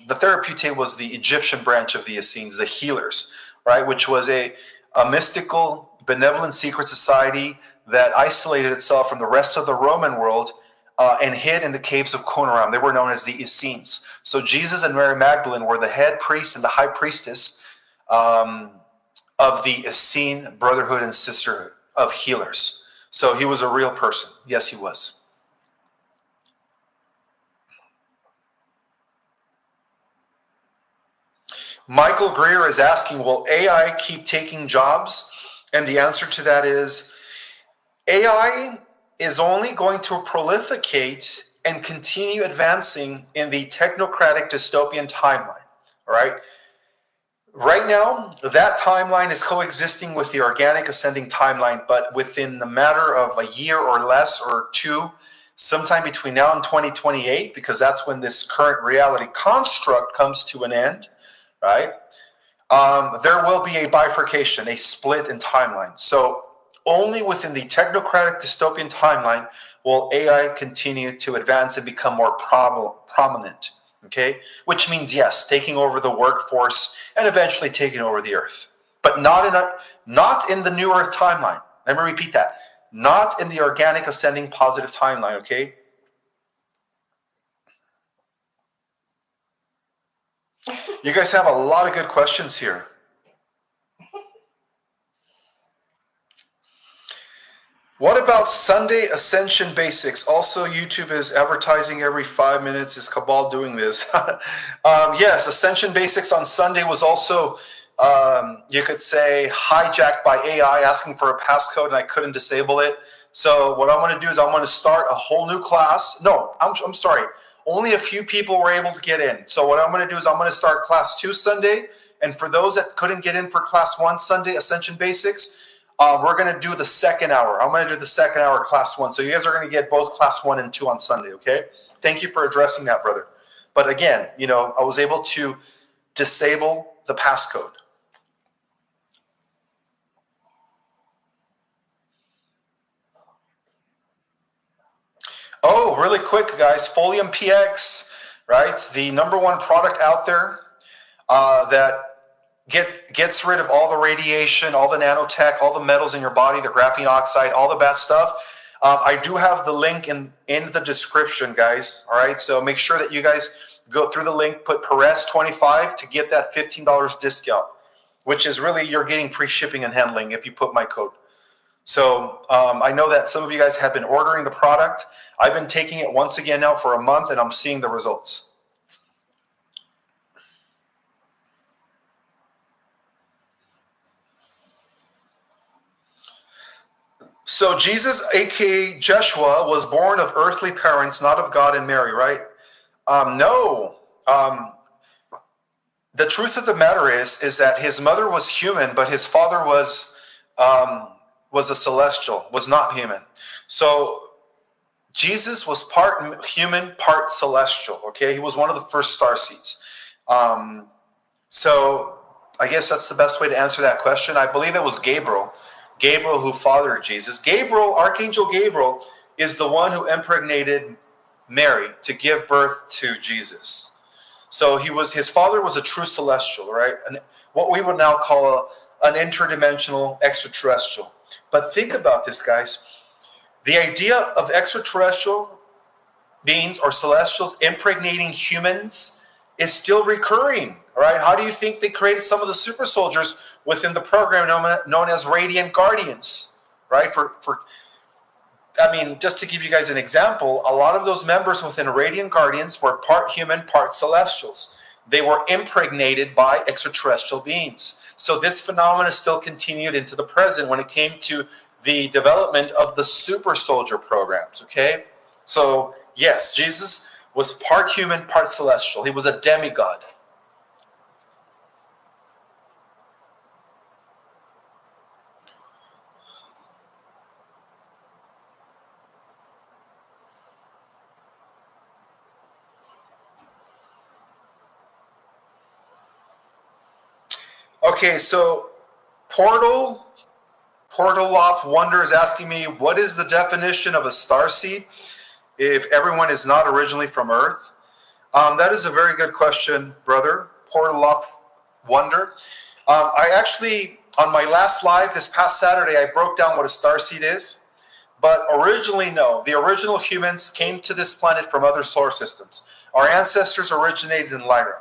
The Therapeutae was the Egyptian branch of the Essenes, the healers, right? Which was a mystical, benevolent secret society that isolated itself from the rest of the Roman world and hid in the caves of Qumran. They were known as the Essenes. So Jesus and Mary Magdalene were the head priest and the high priestess of the Essene brotherhood and sisterhood of healers. So he was a real person. Yes, he was. Michael Greer is asking, will AI keep taking jobs? And the answer to that is, AI is only going to proliferate and continue advancing in the technocratic dystopian timeline. All right? Right now, that timeline is coexisting with the organic ascending timeline, but within the matter of a year or less or 2, sometime between now and 2028, because that's when this current reality construct comes to an end, right? There will be a bifurcation, a split in timeline. So only within the technocratic dystopian timeline will AI continue to advance and become more prominent, okay? Which means, yes, taking over the workforce and eventually taking over the earth. But not in the new earth timeline. Let me repeat that. Not in the organic ascending positive timeline, okay? You guys have a lot of good questions here. What about Sunday Ascension Basics? Also, YouTube is advertising every 5 minutes. Is Cabal doing this? Yes, Ascension Basics on Sunday was also, you could say, hijacked by AI asking for a passcode, and I couldn't disable it. So what I'm going to do is I'm going to start a whole new class. No, I'm sorry. Only a few people were able to get in. So what I'm going to do is I'm going to start class 2 Sunday. And for those that couldn't get in for class 1 Sunday, Ascension Basics, we're going to do the second hour. I'm going to do the second hour, class 1. So you guys are going to get both class 1 and 2 on Sunday, okay? Thank you for addressing that, brother. But again, you know, I was able to disable the passcode. Oh, really quick, guys. Folium PX, right? The #1 product out there that gets rid of all the radiation, all the nanotech, all the metals in your body, the graphene oxide, all the bad stuff. I do have the link in the description, guys. All right, so make sure that you guys go through the link, put Perez 25 to get that $15 discount, which is really you're getting free shipping and handling if you put my code. So I know that some of you guys have been ordering the product. I've been taking it once again now for a month, and I'm seeing the results. So Jesus, a.k.a. Joshua, was born of earthly parents, not of God and Mary, right? No. The truth of the matter is that his mother was human, but his father was a celestial, was not human. So Jesus was part human, part celestial. Okay, he was one of the first star seeds. So I guess that's the best way to answer that question. I believe it was Gabriel who fathered Jesus. Gabriel, Archangel Gabriel, is the one who impregnated Mary to give birth to Jesus. So his father was a true celestial, right? And what we would now call an interdimensional extraterrestrial. But think about this, guys. The idea of extraterrestrial beings or celestials impregnating humans is still recurring, right? How do you think they created some of the super soldiers within the program known as Radiant Guardians, right? Just to give you guys an example, a lot of those members within Radiant Guardians were part human, part celestials. They were impregnated by extraterrestrial beings. So this phenomenon still continued into the present when it came to the development of the super soldier programs, okay? So, yes, Jesus was part human, part celestial. He was a demigod. Okay, so Portal Off Wonder is asking me, what is the definition of a starseed if everyone is not originally from Earth? That is a very good question, brother. Portal Off Wonder. I actually, on my last live this past Saturday, I broke down what a starseed is. But originally, no. The original humans came to this planet from other solar systems. Our ancestors originated in Lyra.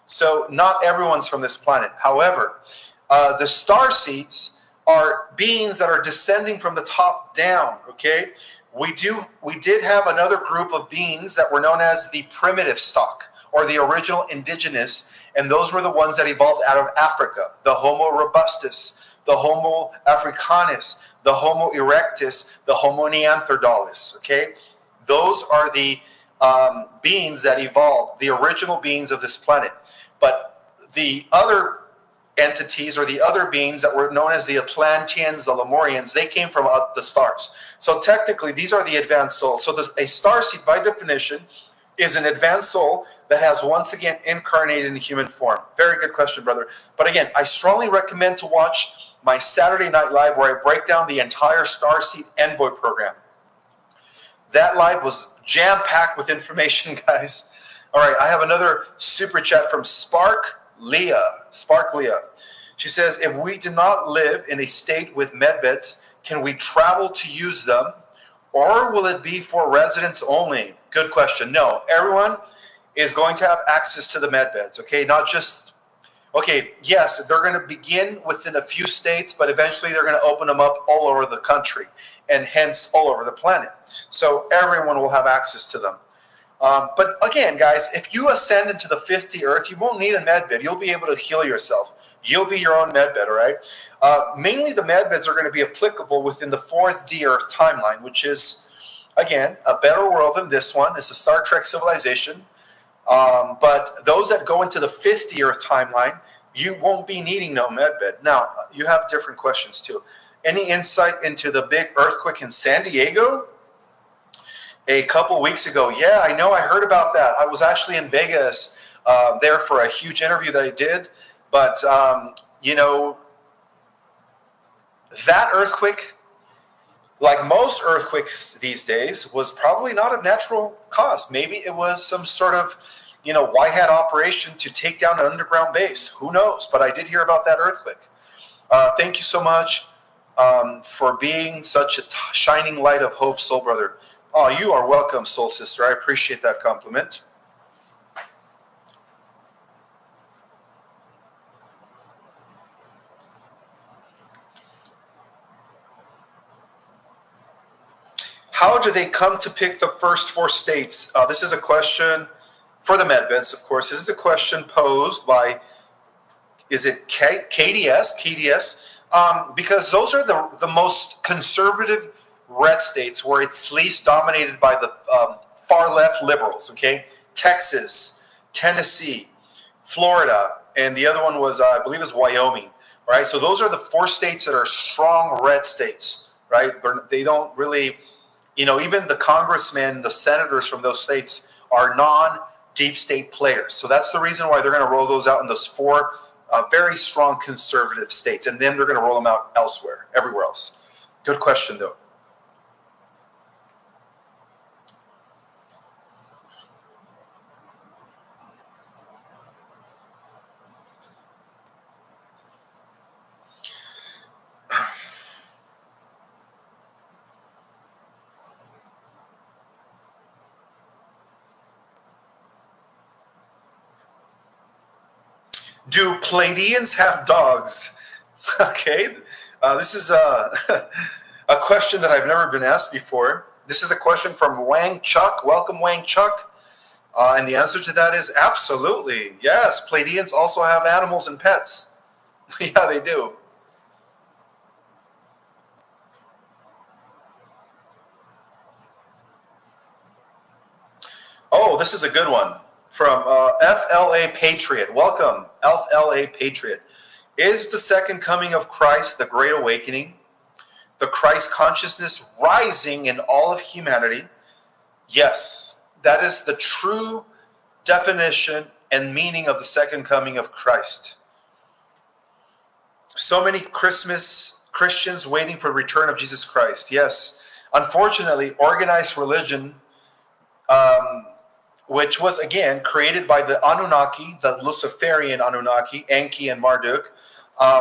So not everyone's from this planet. However, the starseeds are beings that are descending from the top down, okay? We did have another group of beings that were known as the primitive stock, or the original indigenous, and those were the ones that evolved out of Africa. The Homo robustus, the Homo africanus, the Homo erectus, the Homo neanderthalis, okay? Those are the beings that evolved, the original beings of this planet. But the other entities or the other beings that were known as the Atlanteans, the Lemurians, they came from the stars. So technically, these are the advanced souls. So a starseed, by definition, is an advanced soul that has once again incarnated in human form. Very good question, brother. But again, I strongly recommend to watch my Saturday Night Live where I break down the entire Starseed Envoy program. That live was jam-packed with information, guys. All right, I have another super chat from Spark Leah. She says, if we do not live in a state with medbeds, can we travel to use them? Or will it be for residents only? Good question. No, everyone is going to have access to the medbeds, okay? Not just, okay, yes, they're going to begin within a few states, but eventually they're going to open them up all over the country and hence all over the planet. So everyone will have access to them. But again, guys, if you ascend into the 50th Earth, you won't need a medbed. You'll be able to heal yourself. You'll be your own medbed, all right? Mainly the medbeds are going to be applicable within the 4th D Earth timeline, which is, again, a better world than this one. It's a Star Trek civilization. But those that go into the 5th D Earth timeline, you won't be needing no medbed. Now, you have different questions too. Any insight into the big earthquake in San Diego a couple weeks ago? Yeah, I know. I heard about that. I was actually in Vegas there for a huge interview that I did. But, you know, that earthquake, like most earthquakes these days, was probably not of natural cause. Maybe it was some sort of, you know, white hat operation to take down an underground base. Who knows? But I did hear about that earthquake. Thank you so much for being such a shining light of hope, soul brother. Oh, you are welcome, soul sister. I appreciate that compliment. How do they come to pick the first 4 states? This is a question for the medbeds, of course. This is a question posed by, is it KDS? Because those are the most conservative red states where it's least dominated by the far left liberals, okay? Texas, Tennessee, Florida, and the other one was, I believe, is Wyoming. Right, so those are the 4 states that are strong red states. Right, they don't really, even the congressmen, the senators from those states are non-deep state players. So that's the reason why they're going to roll those out in those 4 very strong conservative states, and then they're going to roll them out elsewhere, everywhere else. Good question, though. Do Pleiadians have dogs? Okay, this is a question that I've never been asked before. This is a question from Wang Chuck. Welcome, Wang Chuck. And the answer to that is absolutely. Yes, Pleiadians also have animals and pets. Yeah, they do. Oh, this is a good one. From FLA Patriot. Welcome, FLA Patriot. Is the second coming of Christ the Great Awakening? The Christ consciousness rising in all of humanity? Yes, that is the true definition and meaning of the second coming of Christ. So many Christians waiting for the return of Jesus Christ. Yes, unfortunately, organized religion, which was, again, created by the Anunnaki, the Luciferian Anunnaki, Enki and Marduk,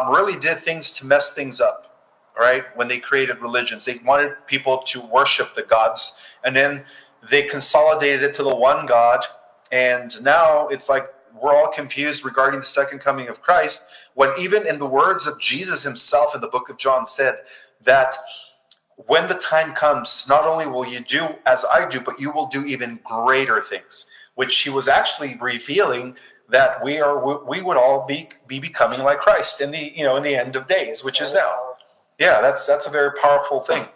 really did things to mess things up, right? When they created religions. They wanted people to worship the gods, and then they consolidated it to the one God, and now it's like we're all confused regarding the second coming of Christ, when even in the words of Jesus himself in the book of John said that when the time comes, not only will you do as I do, but you will do even greater things, which he was actually revealing that we would all be becoming like Christ in the in the end of days, which is now. Yeah, that's a very powerful thing.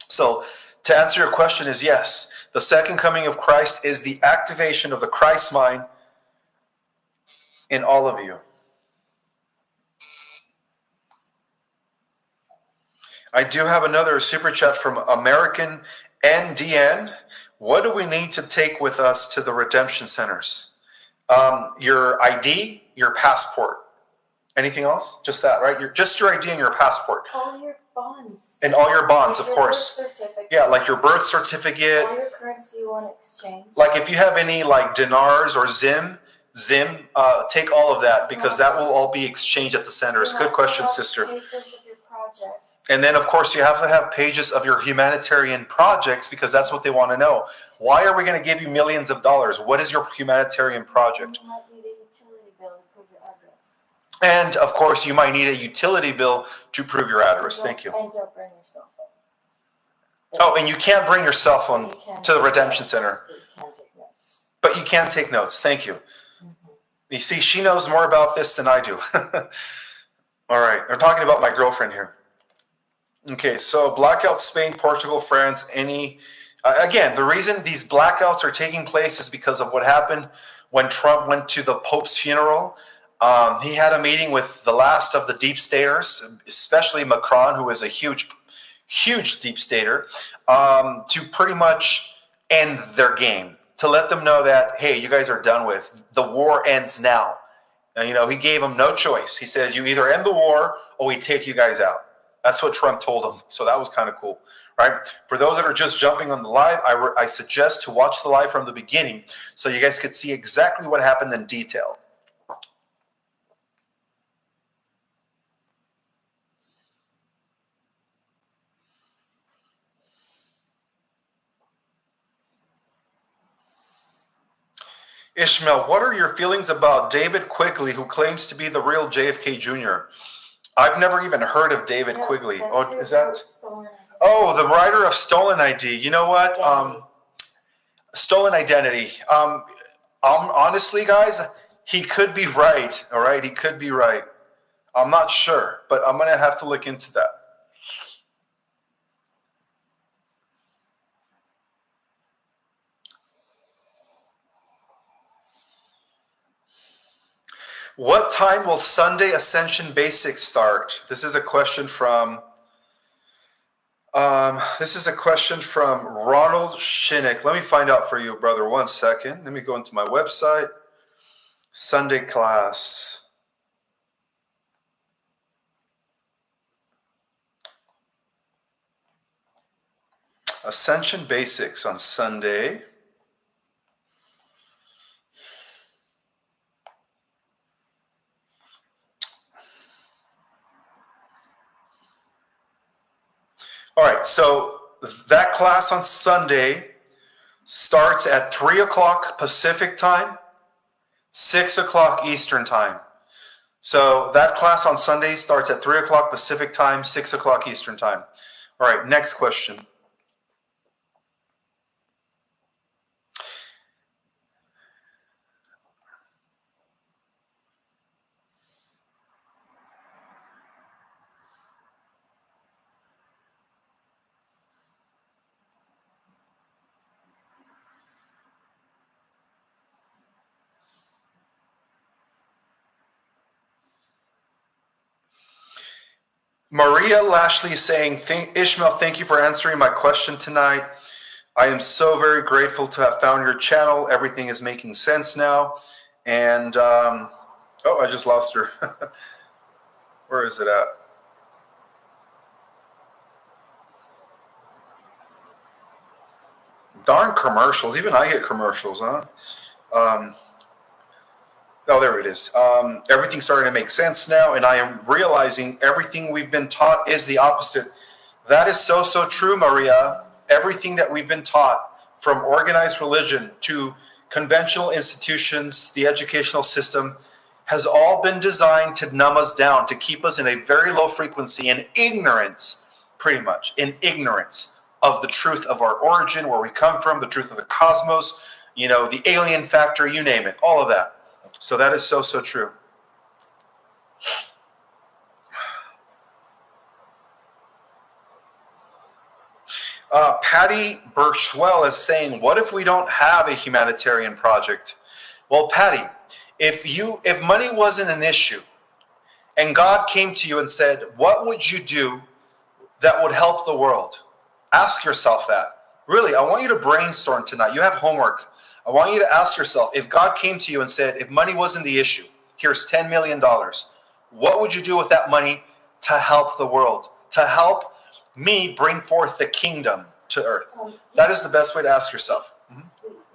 So to answer your question is yes, the second coming of Christ is the activation of the Christ mind in all of you. I do have another super chat from American NDN. What do we need to take with us to the redemption centers? Your ID, your passport. Anything else? Just that, right? Just your ID and your passport. All your bonds. And all your bonds, like of course. Birth certificate. Yeah, like your birth certificate. All your currency you want to exchange. Like if you have any like dinars or Zim, take all of that because that will all be exchanged at the centers. Good question, sister. Pages of your project. And then, of course, you have to have pages of your humanitarian projects because that's what they want to know. Why are we going to give you millions of dollars? What is your humanitarian project? You might need a utility bill to prove your address. And, of course, you might need a utility bill to prove your address. Thank you. And don't bring your cell phone. Oh, and you can't bring your cell phone to the redemption center. You can take notes. But you can take notes. Thank you. Mm-hmm. You see, she knows more about this than I do. All right. I'm talking about my girlfriend here. Okay, so blackout Spain, Portugal, France, again, the reason these blackouts are taking place is because of what happened when Trump went to the Pope's funeral. He had a meeting with the last of the deep staters, especially Macron, who is a huge deep stater, to pretty much end their game, to let them know that, hey, you guys are done with. The war ends now. And, he gave them no choice. He says, you either end the war or we take you guys out. That's what Trump told them. So that was kind of cool, right? For those that are just jumping on the live, I suggest to watch the live from the beginning so you guys could see exactly what happened in detail. Ishmael, what are your feelings about David Quigley, who claims to be the real JFK Jr.? I've never even heard of David Quigley. Oh, is that? Oh, the writer of Stolen ID. You know what? Stolen Identity. Honestly, guys, he could be right. All right, he could be right. I'm not sure, but I'm gonna have to look into that. What time will Sunday Ascension Basics start? This is a question from Ronald Shinnick. Let me find out for you, brother. 1 second. Let me go into my website. Sunday class. Ascension Basics on Sunday. All right, so that class on Sunday starts at 3 o'clock Pacific time, 6 o'clock Eastern time. So that class on Sunday starts at 3 o'clock Pacific time, 6 o'clock Eastern time. All right, next question. Maria Lashley is saying, Ishmael, thank you for answering my question tonight. I am so very grateful to have found your channel. Everything is making sense now. And, oh, I just lost her. Where is it at? Darn commercials. Even I get commercials, huh? Oh, there it is. Everything's starting to make sense now, and I am realizing everything we've been taught is the opposite. That is so, so true, Maria. Everything that we've been taught, from organized religion to conventional institutions, the educational system, has all been designed to numb us down, to keep us in a very low frequency, in ignorance, pretty much, in ignorance of the truth of our origin, where we come from, the truth of the cosmos, you know, the alien factor, you name it, all of that. So that is so, so true. Patty Birchwell is saying, what if we don't have a humanitarian project? Well, Patty, if money wasn't an issue and God came to you and said, what would you do that would help the world? Ask yourself that. Really, I want you to brainstorm tonight. You have homework. I want you to ask yourself, if God came to you and said, if money wasn't the issue, here's $10 million, what would you do with that money to help the world, to help me bring forth the kingdom to earth? That is the best way to ask yourself.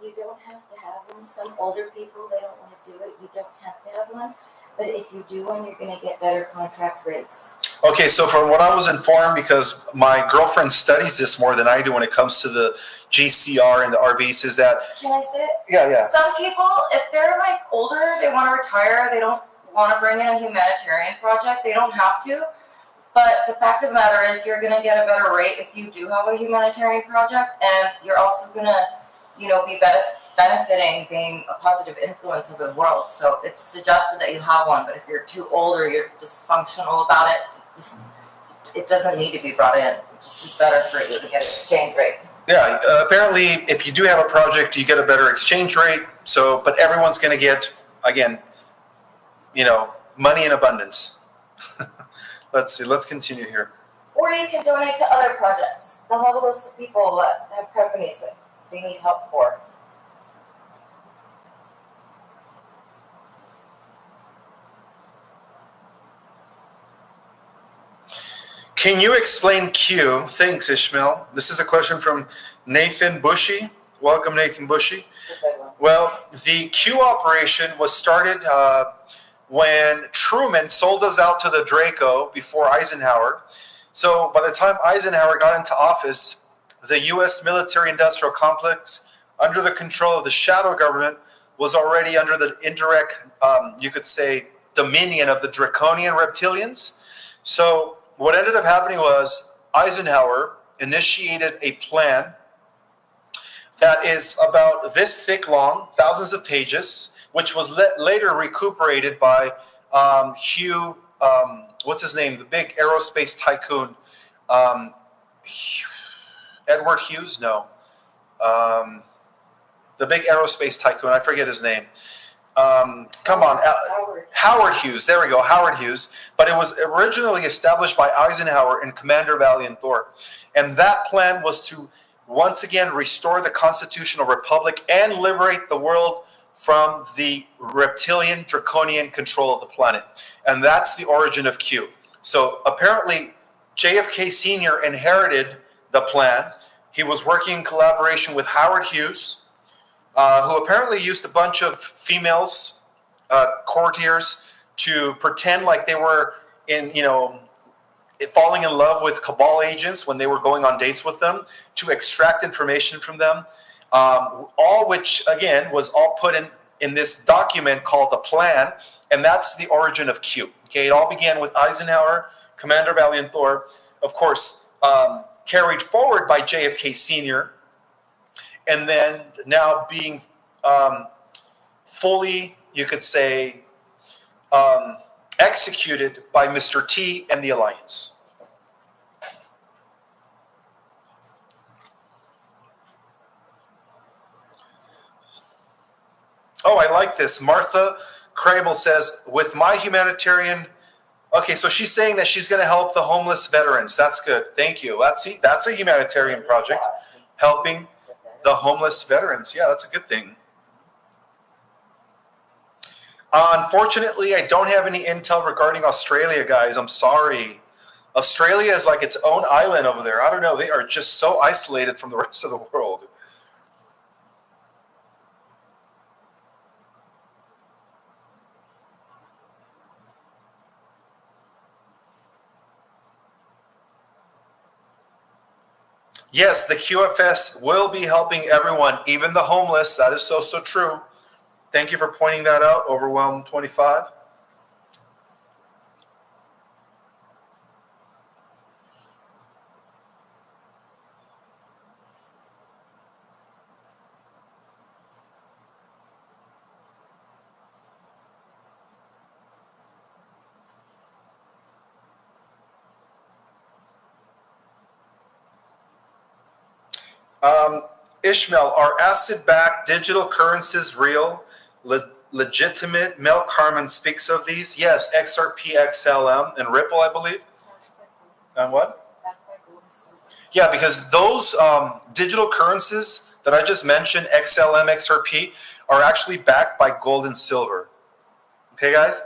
You don't have to have one. Some older people, they don't want to do it. You don't have to have one. But if you do one, you're going to get better contract rates. Okay, so from what I was informed, because my girlfriend studies this more than I do when it comes to the GCR and the RVs, is that... Can I say it? Yeah. Some people, if they're like older, they want to retire, they don't want to bring in a humanitarian project, they don't have to. But the fact of the matter is you're going to get a better rate if you do have a humanitarian project, and you're also going to, you know, be benefiting, being a positive influence of the world. So it's suggested that you have one, but if you're too old or you're dysfunctional about it, it doesn't need to be brought in. It's just better for you to get an exchange rate. Yeah, apparently if you do have a project, you get a better exchange rate. So, but everyone's going to get, again, you know, money in abundance. Let's see, let's continue here. Or you can donate to other projects. They'll have a list of people that have companies that they need help for. Can you explain Q? Thanks, Ishmael. This is a question from Nathan Bushy. Welcome, Nathan Bushy. Well, the Q operation was started when Truman sold us out to the Draco before Eisenhower. So by the time Eisenhower got into office, the U.S. military-industrial complex, under the control of the shadow government, was already under the indirect, you could say, dominion of the draconian reptilians. So what ended up happening was Eisenhower initiated a plan that is about this thick long, thousands of pages, which was later recuperated by Hugh, what's his name, the big aerospace tycoon, Edward Hughes? No. The big aerospace tycoon, I forget his name. come on, Howard Hughes. There we go, Howard Hughes. But it was originally established by Eisenhower and Commander Valiant Thor. And that plan was to once again restore the constitutional republic and liberate the world from the reptilian draconian control of the planet. And that's the origin of Q. So apparently JFK Sr. inherited the plan. He was working in collaboration with Howard Hughes, who apparently used a bunch of females, courtiers, to pretend like they were falling in love with cabal agents when they were going on dates with them, to extract information from them, all which, again, was all put in this document called the Plan, and that's the origin of Q. Okay, it all began with Eisenhower, Commander Valiant Thor, of course, carried forward by JFK Sr., and then now being fully, you could say, executed by Mr. T and the Alliance. Oh, I like this. Martha Crable says, with my humanitarian... Okay, so she's saying that she's going to help the homeless veterans. That's good. Thank you. That's a humanitarian project, helping the homeless veterans. Yeah, that's a good thing. Unfortunately, I don't have any intel regarding Australia, guys. I'm sorry. Australia is like its own island over there. I don't know. They are just so isolated from the rest of the world. Yes, the QFS will be helping everyone, even the homeless. That is so true. Thank you for pointing that out, Overwhelm 25. Ishmael, are acid-backed digital currencies real? Legitimate? Mel Carmen speaks of these. Yes, XRP, XLM, and Ripple, I believe. And what? Yeah, because those digital currencies that I just mentioned, XLM, XRP, are actually backed by gold and silver. Okay, guys?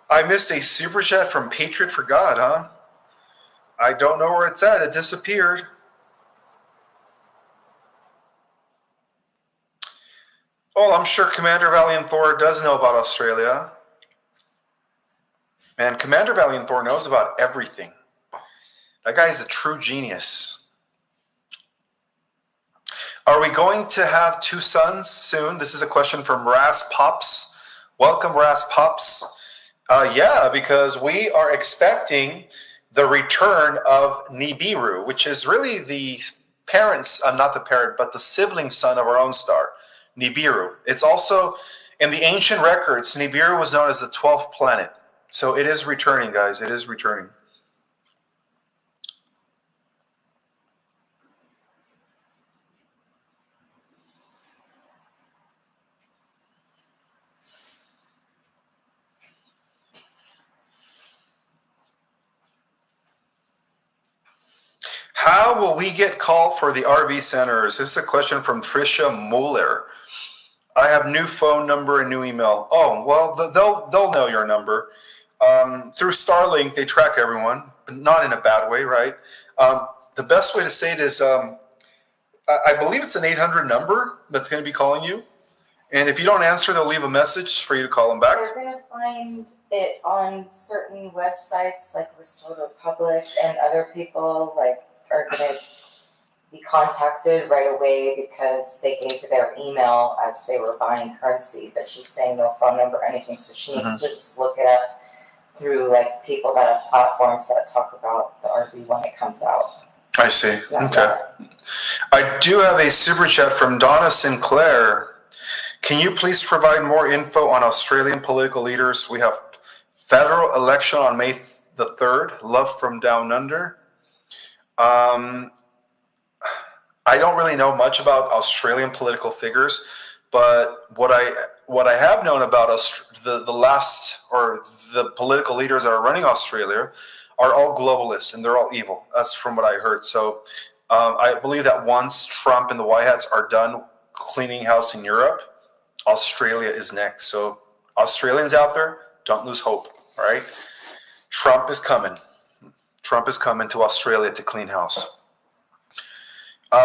I missed a super chat from Patriot for God, huh? I don't know where it's at. It disappeared. Oh, I'm sure Commander Valiant Thor does know about Australia. Man, Commander Valiant Thor knows about everything. That guy is a true genius. Are we going to have 2 sons soon? This is a question from Ras Pops. Welcome, Ras Pops. Yeah, because we are expecting the return of Nibiru, which is really the parents, not the parent, but the sibling son of our own star, Nibiru. It's also, in the ancient records, Nibiru was known as the 12th planet. So it is returning, guys. It is returning. How will we get called for the RV centers? This is a question from Trisha Mueller. I have new phone number and new email. Oh, well, they'll know your number. Through Starlink, they track everyone, but not in a bad way, right? The best way to say it is, I believe it's an 800 number that's going to be calling you. And if you don't answer, they'll leave a message for you to call them back. You're going to find it on certain websites like Restore Republic, and other people are going to be contacted right away because they gave their email as they were buying currency, but she's saying no phone number or anything, so she needs to just look it up through people that have platforms that talk about the RV when it comes out. I see. Okay. I do have a super chat from Donna Sinclair. Can you please provide more info on Australian political leaders? We have Federal election on May the 3rd. Love from Down Under. I don't really know much about Australian political figures, but what I have known about the political leaders that are running Australia are all globalists and they're all evil. That's from what I heard. So I believe that once Trump and the White Hats are done cleaning house in Europe, Australia is next. So Australians out there, don't lose hope. All right, Trump is coming. Trump is coming to Australia to clean house.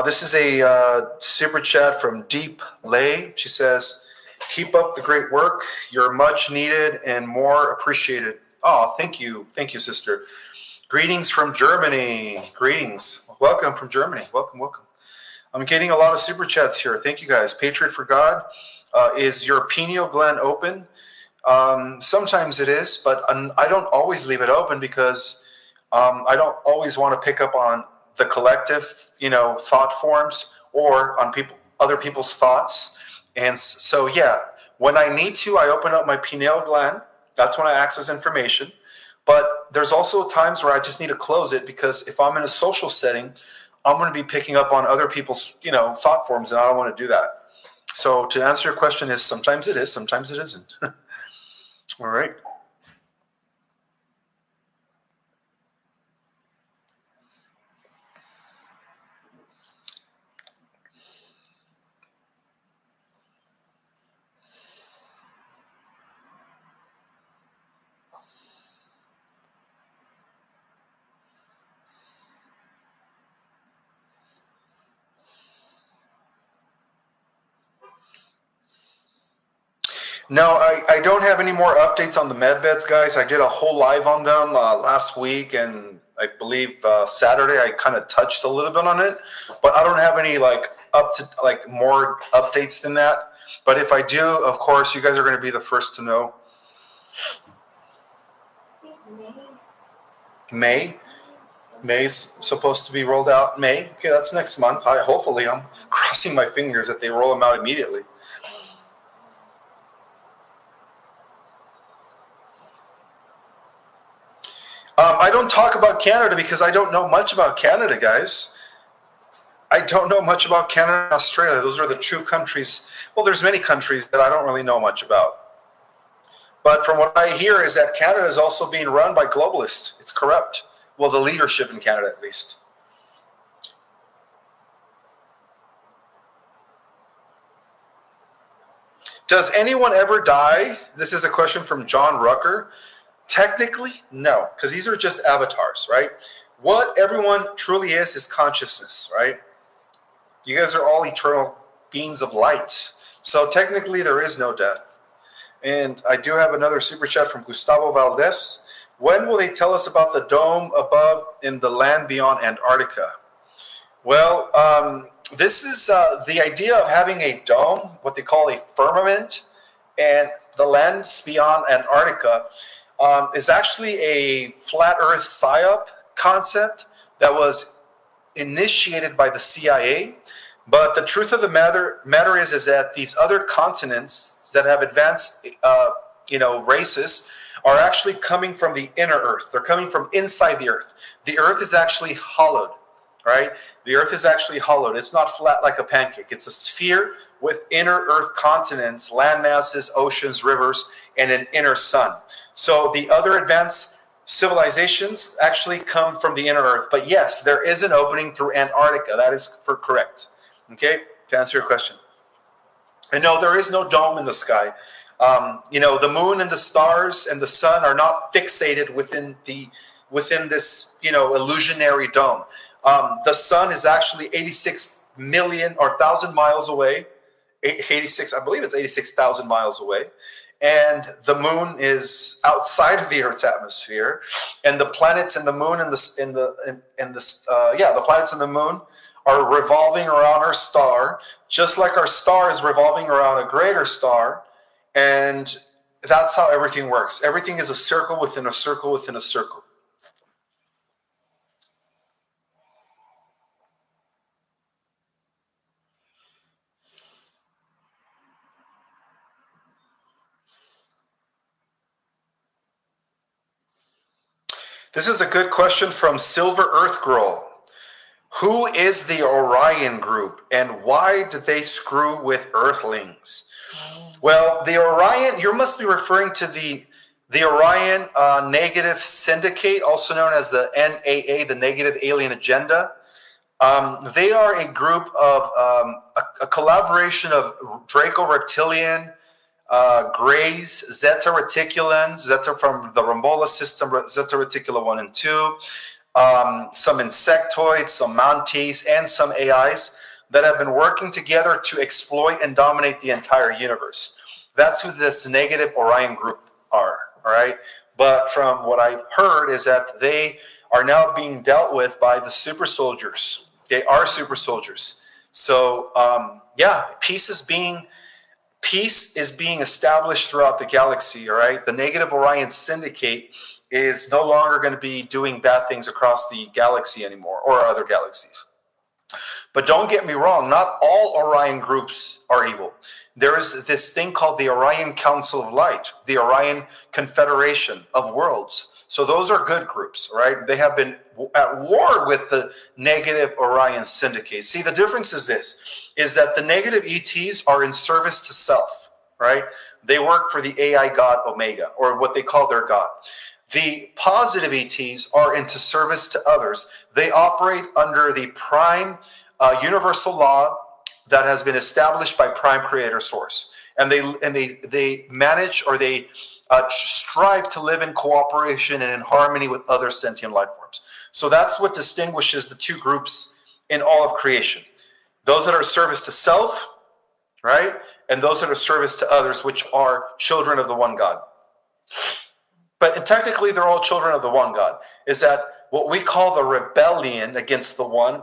This is a super chat from Deep Lay. She says, "Keep up the great work. You're much needed and more appreciated." Oh, thank you, sister. Greetings from Germany. Greetings. Welcome from Germany. Welcome, welcome. I'm getting a lot of super chats here. Thank you guys. Patriot for God. Is your pineal gland open? Sometimes it is, but I don't always leave it open because I don't always want to pick up on the collective, thought forms or on other people's thoughts. And so, yeah, when I need to, I open up my pineal gland. That's when I access information. But there's also times where I just need to close it because if I'm in a social setting, I'm going to be picking up on other people's, thought forms, and I don't want to do that. So to answer your question is sometimes it is, sometimes it isn't. All right. No, I don't have any more updates on the med beds, guys. I did a whole live on them last week, and I believe Saturday I kind of touched a little bit on it, but I don't have any more updates than that. But if I do, of course, you guys are going to be the first to know. May. May's supposed to be rolled out. May. Okay, that's next month. Hopefully, I'm crossing my fingers that they roll them out immediately. I don't talk about Canada because I don't know much about Canada, guys. I don't know much about Canada and Australia. Those are the two countries. Well, there's many countries that I don't really know much about. But from what I hear is that Canada is also being run by globalists. It's corrupt. Well, the leadership in Canada, at least. Does anyone ever die? This is a question from John Rucker. Technically, no, because these are just avatars, right? What everyone truly is consciousness, right? You guys are all eternal beings of light. So technically, there is no death. And I do have another super chat from Gustavo Valdez. When will they tell us about the dome above in the land beyond Antarctica? Well, this is the idea of having a dome, what they call a firmament, and the lands beyond Antarctica is actually a flat Earth psyop concept that was initiated by the CIA. But the truth of the matter is that these other continents that have advanced, races are actually coming from the inner Earth. They're coming from inside the Earth. The Earth is actually hollowed, right? The Earth is actually hollowed. It's not flat like a pancake. It's a sphere with inner Earth continents, land masses, oceans, rivers, and an inner sun. So the other advanced civilizations actually come from the inner Earth. But yes, there is an opening through Antarctica. That is correct. Okay, to answer your question. And no, there is no dome in the sky. The moon and the stars and the sun are not fixated within this illusionary dome. The sun is actually 86 million or 1,000 miles away. 86, I believe it's 86,000 miles away. And the moon is outside of the Earth's atmosphere, and the planets and the moon and the planets and the moon are revolving around our star, just like our star is revolving around a greater star, and that's how everything works. Everything is a circle within a circle within a circle. This is a good question from Silver Earth Girl. Who is the Orion group, and why did they screw with Earthlings? Well, the Orion, you must be referring to the Orion Negative Syndicate, also known as the NAA, the Negative Alien Agenda. They are a group of a collaboration of Draco Reptilian, Greys, Zeta Reticulans, Zeta from the Rambola system, Zeta Reticula 1 and 2, some insectoids, some mantis, and some AIs that have been working together to exploit and dominate the entire universe. That's who this Negative Orion group are, all right? But from what I've heard is that they are now being dealt with by the super soldiers. They are super soldiers. So, yeah, peace is being established throughout the galaxy, all right? The Negative Orion Syndicate is no longer going to be doing bad things across the galaxy anymore, or other galaxies. But don't get me wrong, not all Orion groups are evil. There is this thing called the Orion Council of Light, the Orion Confederation of Worlds. So those are good groups, right? They have been at war with the Negative Orion Syndicate. See, the difference is this, is that the negative ETs are in service to self, right? They work for the AI god Omega, or what they call their god. The positive ETs are into service to others. They operate under the prime universal law that has been established by Prime Creator Source, and they manage, or they strive to live in cooperation and in harmony with other sentient life forms. So that's what distinguishes the two groups in all of creation: those that are service to self, right, and those that are service to others, which are children of the one God. But technically, they're all children of the one God. Is that what we call the rebellion against the one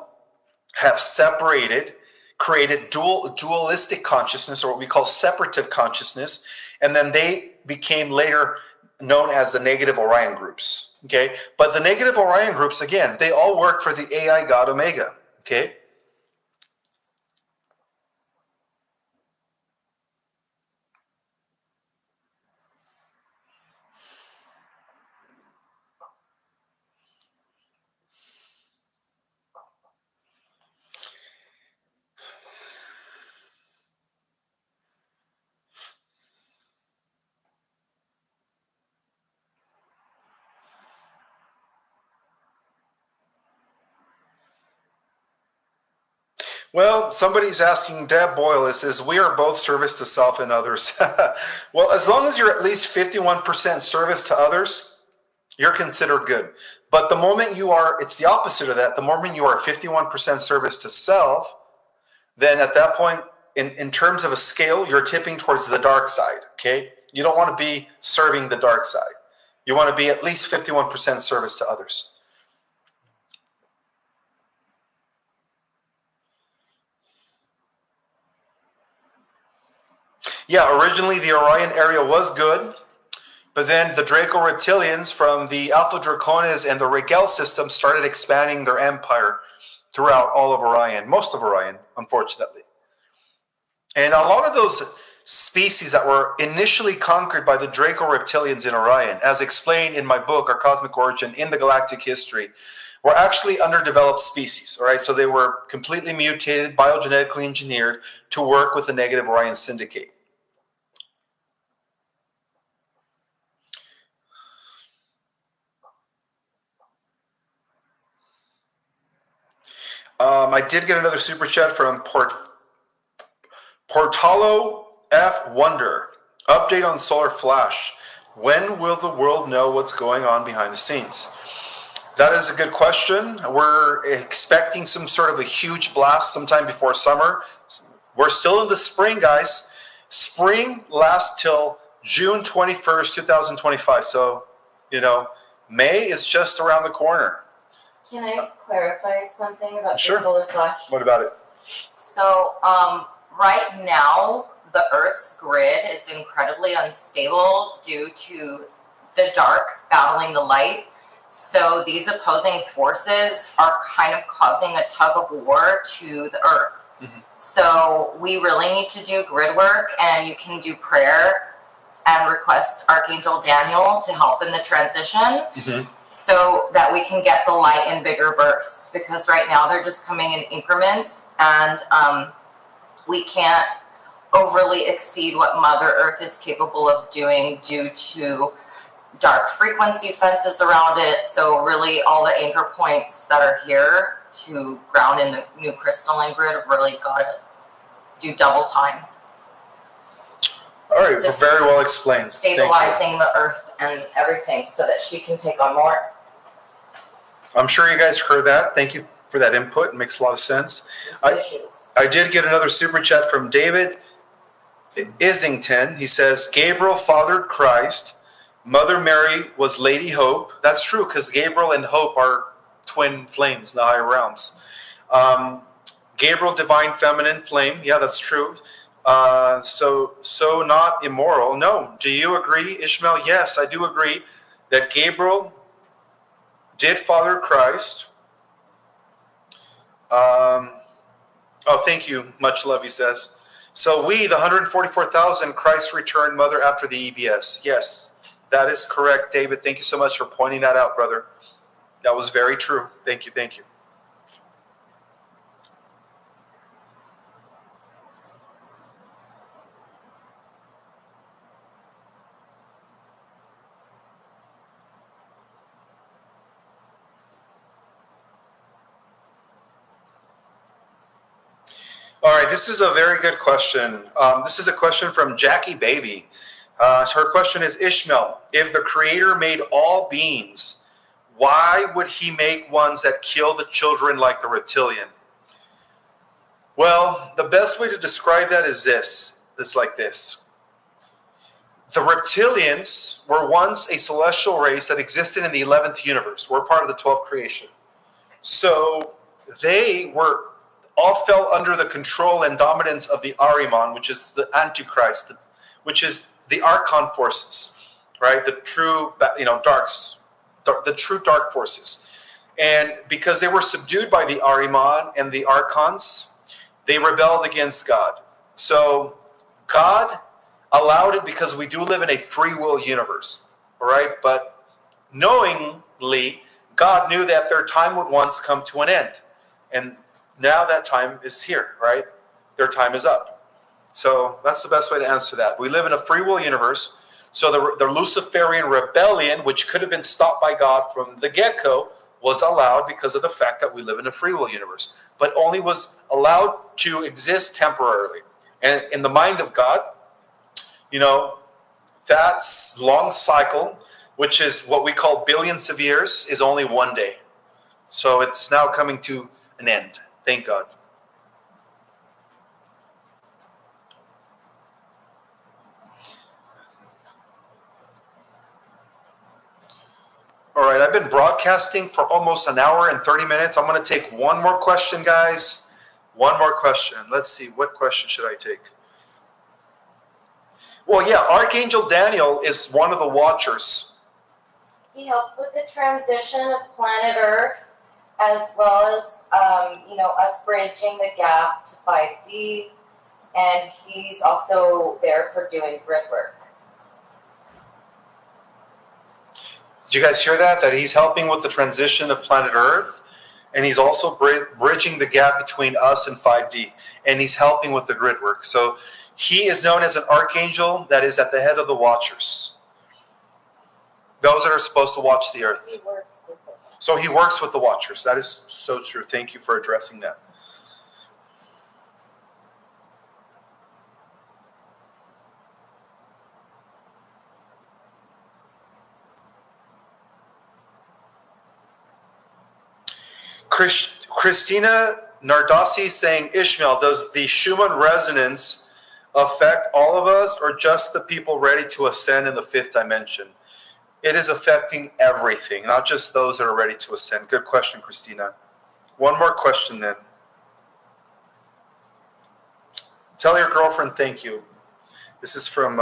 have separated, created dualistic consciousness, or what we call separative consciousness, and then they became later known as the Negative Orion groups, okay? But the Negative Orion groups, again, they all work for the AI god Omega, okay? Well, somebody's asking, Deb Boyle, says, we are both service to self and others. Well, as long as you're at least 51% service to others, you're considered good. But the moment you are, it's the opposite of that. The moment you are 51% service to self, then at that point, in terms of a scale, you're tipping towards the dark side, okay? You don't want to be serving the dark side. You want to be at least 51% service to others. Yeah, originally the Orion area was good, but then the Draco Reptilians from the Alpha Draconis and the Rigel system started expanding their empire throughout all of Orion, most of Orion, unfortunately. And a lot of those species that were initially conquered by the Draco Reptilians in Orion, as explained in my book, Our Cosmic Origin in the Galactic History, were actually underdeveloped species, all right? So they were completely mutated, biogenetically engineered to work with the Negative Orion Syndicate. I did get another super chat from Portalo F. Wonder. Update on Solar Flash. When will the world know what's going on behind the scenes? That is a good question. We're expecting some sort of a huge blast sometime before summer. We're still in the spring, guys. Spring lasts till June 21st, 2025. So, May is just around the corner. Can I clarify something about Sure. the solar flash? What about it? So, right now, the Earth's grid is incredibly unstable due to the dark battling the light. So these opposing forces are kind of causing a tug of war to the Earth. Mm-hmm. So we really need to do grid work, and you can do prayer and request Archangel Daniel to help in the transition. Mm-hmm. so that we can get the light in bigger bursts, because right now they're just coming in increments, and we can't overly exceed what Mother Earth is capable of doing due to dark frequency fences around it. So really all the anchor points that are here to ground in the new crystalline grid really gotta do double time. All right, Just very well explained. Stabilizing the Earth and everything so that she can take on more. I'm sure you guys heard that. Thank you for that input. It makes a lot of sense. I did get another super chat from David Isington. He says, Gabriel fathered Christ. Mother Mary was Lady Hope. That's true, because Gabriel and Hope are twin flames in the higher realms. Gabriel, divine feminine flame. Yeah, that's true. So not immoral. No. Do you agree, Ishmael? Yes, I do agree that Gabriel did father Christ. Oh, thank you. Much love, he says. So we, the 144,000, Christ returned mother after the EBS. Yes, that is correct, David. Thank you so much for pointing that out, brother. That was very true. Thank you, thank you. All right, this is a very good question. This is a question from Jackie Baby. Her question is, Ishmael, if the Creator made all beings, why would he make ones that kill the children like the reptilian? Well, the best way to describe that is this. It's like this. The reptilians were once a celestial race that existed in the 11th universe. We're part of the 12th creation. So they were all fell under the control and dominance of the Ahriman, which is the Antichrist, which is the Archon forces, right? The true, the true dark forces. And because they were subdued by the Ahriman and the Archons, they rebelled against God. So God allowed it because we do live in a free will universe, all right? But knowingly, God knew that their time would once come to an end. And now that time is here, right? Their time is up. So that's the best way to answer that. We live in a free will universe. So the Luciferian rebellion, which could have been stopped by God from the get-go, was allowed because of the fact that we live in a free will universe, but only was allowed to exist temporarily. And in the mind of God, that long cycle, which is what we call billions of years, is only one day. So it's now coming to an end. Thank God. All right, I've been broadcasting for almost an hour and 30 minutes. I'm going to take one more question, guys. One more question. Let's see, what question should I take? Well, yeah, Archangel Daniel is one of the watchers. He helps with the transition of planet Earth, as well as, us bridging the gap to 5D. And he's also there for doing grid work. Did you guys hear that? That he's helping with the transition of planet Earth, and he's also bridging the gap between us and 5D, and he's helping with the grid work. So he is known as an archangel that is at the head of the watchers. Those that are supposed to watch the Earth. He works with them. So he works with the watchers. That is so true. Thank you for addressing that. Christina Nardasi saying, Ishmael, does the Schumann resonance affect all of us or just the people ready to ascend in the fifth dimension? It is affecting everything, not just those that are ready to ascend. Good question, Christina. One more question then. Tell your girlfriend thank you. This is from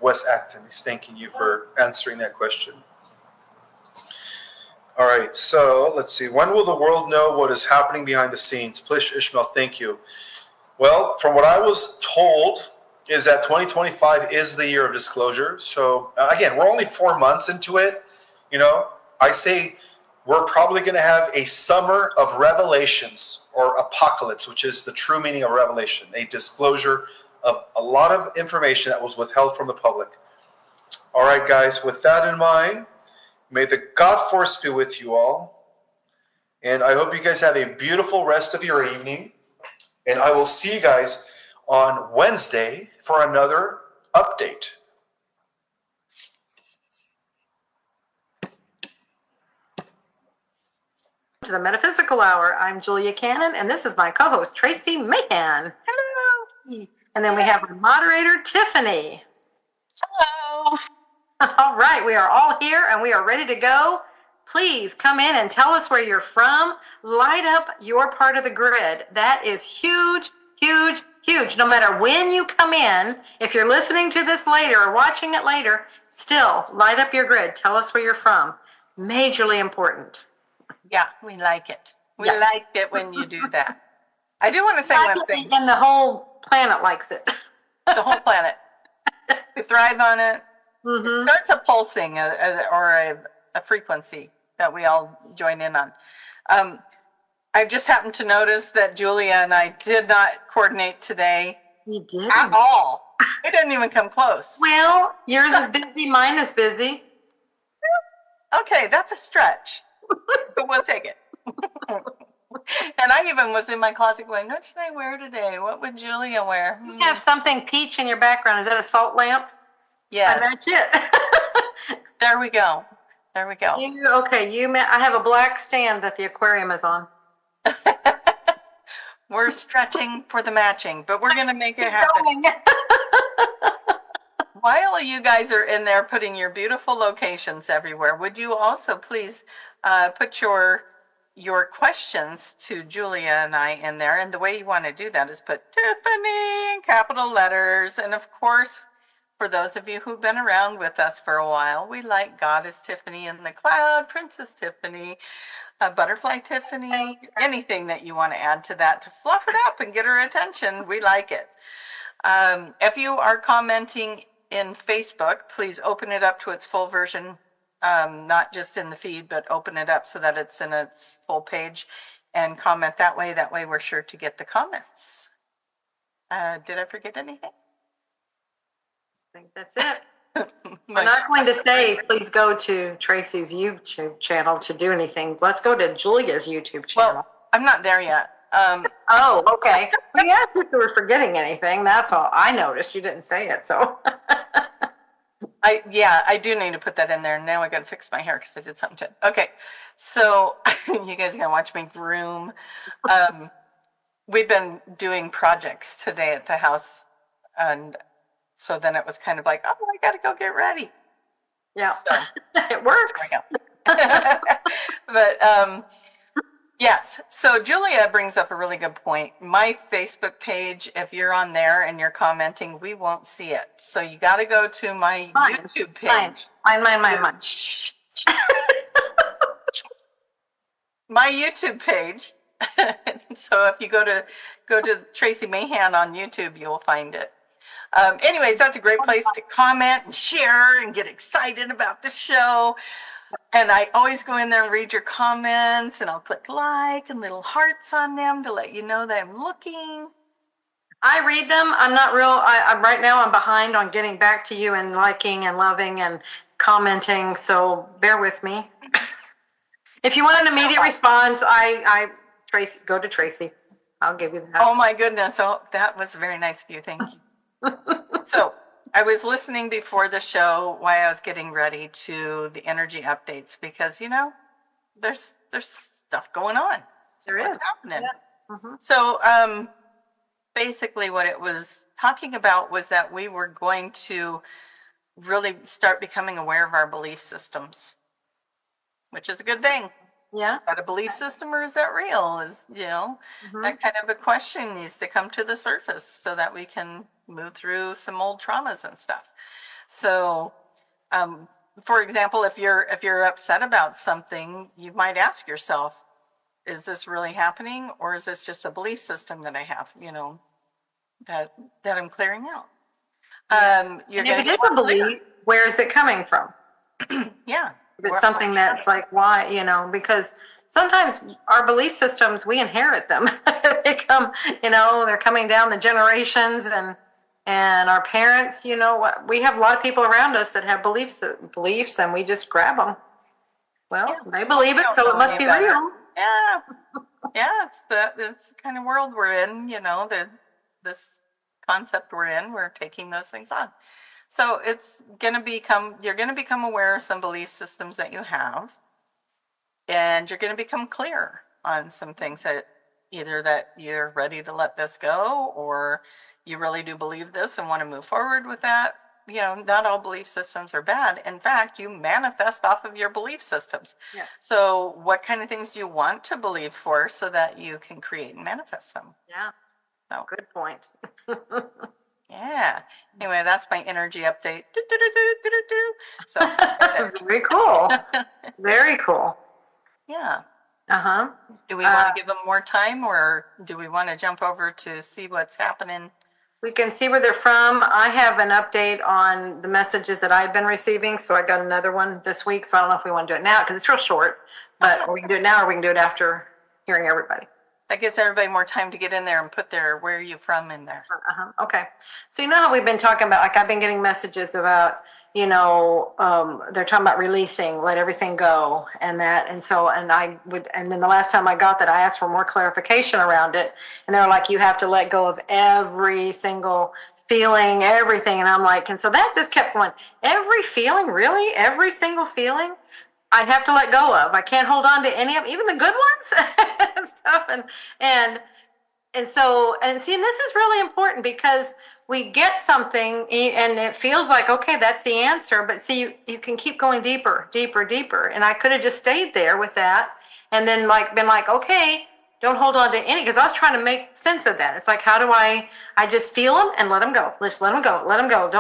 Wes Acton. He's thanking you for answering that question. All right, so let's see. When will the world know what is happening behind the scenes? Please, Ishmael, thank you. Well, from what I was told, is that 2025 is the year of disclosure. So again, we're only 4 months into it, I say we're probably going to have a summer of revelations or apocalypse, which is the true meaning of revelation, a disclosure of a lot of information that was withheld from the public. All right, guys, with that in mind, may the God force be with you all. And I hope you guys have a beautiful rest of your evening. And I will see you guys on Wednesday for another update. To the Metaphysical Hour. I'm Julia Cannon, and this is my co-host, Tracy Mahan. Hello. And then we have our moderator, Tiffany. Hello. All right, we are all here, and we are ready to go. Please come in and tell us where you're from. Light up your part of the grid. That is huge, huge, huge. No matter when you come in, if you're listening to this later or watching it later, still light up your grid. Tell us where you're from. Majorly important. Yeah, we like it. We Yes. like it when you do that. I do want to say one thing. And the whole planet likes it. The whole planet. We thrive on it. Mm-hmm. It starts a pulsing or a frequency that we all join in on. I just happened to notice that Julia and I did not coordinate today You did. at all. It didn't even come close. Well, yours is busy, mine is busy. Okay, that's a stretch, but we'll take it. And I even was in my closet going, what should I wear today? What would Julia wear? You have something peach in your background. Is that a salt lamp? Yes. That's it. There we go. There we go. I have a black stand that the aquarium is on. We're stretching for the matching, but we're going to make it happen. While you guys are in there putting your beautiful locations everywhere, would you also please put your questions to Julia and I in there? And the way you want to do that is put Tiffany in capital letters. And of course, for those of you who've been around with us for a while, we like Goddess Tiffany in the cloud, Princess Tiffany, Butterfly Tiffany, anything that you want to add to that to fluff it up and get her attention. We like it. If you are commenting in Facebook, please open it up to its full version, not just in the feed, but open it up so that it's in its full page and comment that way. That way we're sure to get the comments. Did I forget anything? I think that's it. We're not going to say, please go to Tracy's YouTube channel to do anything. Let's go to Julia's YouTube channel. Well, I'm not there yet. Oh, okay. We asked if you were forgetting anything. That's all. I noticed you didn't say it, so. I do need to put that in there. Now I got to fix my hair because I did something to it. Okay, so you guys are gonna watch me groom. We've been doing projects today at the house, and so then it was kind of like, oh, I got to go get ready. Yeah, So it works. there we go. But yes, so Julia brings up a really good point. My Facebook page, if you're on there and you're commenting, we won't see it. So you got to go to my YouTube page. Mine. My YouTube page. So if you go to Tracy Mahan on YouTube, you'll find it. Anyways, that's a great place to comment and share and get excited about the show. And I always go in there and read your comments, and I'll click like and little hearts on them to let you know that I'm looking. I read them. I'm not real. I'm right now. I'm behind on getting back to you and liking and loving and commenting. So bear with me. If you want an immediate response, Tracy, go to Tracy. I'll give you that. Oh my goodness! Oh, that was very nice of you. Thank you. So I was listening before the show while I was getting ready to the energy updates because there's stuff going on. There What's is happening? Yeah. Mm-hmm. So basically, what it was talking about was that we were going to really start becoming aware of our belief systems, which is a good thing. Yeah. Is that a belief system or is that real? That kind of a question needs to come to the surface so that we can move through some old traumas and stuff. So, for example, if you're upset about something, you might ask yourself, is this really happening, or is this just a belief system that I have, that I'm clearing out? And if it is a belief, where is it coming from? Yeah. If it's something that's like, why, because sometimes our belief systems, we inherit them. They come, they're coming down the generations, and our parents, we have a lot of people around us that have beliefs, and we just grab them. Well, they believe it, so it must be real. Yeah. Yeah, it's the kind of world we're in, this concept we're in, we're taking those things on. So you're going to become aware of some belief systems that you have, and you're going to become clear on some things that either that you're ready to let this go, or you really do believe this and want to move forward with that. Not all belief systems are bad. In fact, you manifest off of your belief systems. Yes. So what kind of things do you want to believe for so that you can create and manifest them? Yeah. So, good point. Yeah. Anyway, that's my energy update. So very cool. Very cool. Yeah. Uh-huh. Do we want to give them more time, or do we want to jump over to see what's happening? We can see where they're from. I have an update on the messages that I've been receiving, so I got another one this week, so I don't know if we want to do it now because it's real short, but we can do it now or we can do it after hearing everybody. That gives everybody more time to get in there and put their where are you from in there. Okay. So how we've been talking about, like I've been getting messages about, they're talking about releasing, let everything go and that. And so, and then the last time I got that, I asked for more clarification around it. And they were like, you have to let go of every single feeling, everything. And I'm like, and so that just kept going, every feeling, really? Every single feeling? I have to let go of. I can't hold on to any of, even the good ones and stuff. And so, and see, and this is really important because we get something and it feels like, okay, that's the answer. But see, you can keep going deeper, deeper, deeper. And I could have just stayed there with that and then been like, okay, don't hold on to any, because I was trying to make sense of that. It's like, how do I just feel them and let them go. Just let them go. Let them go. Don't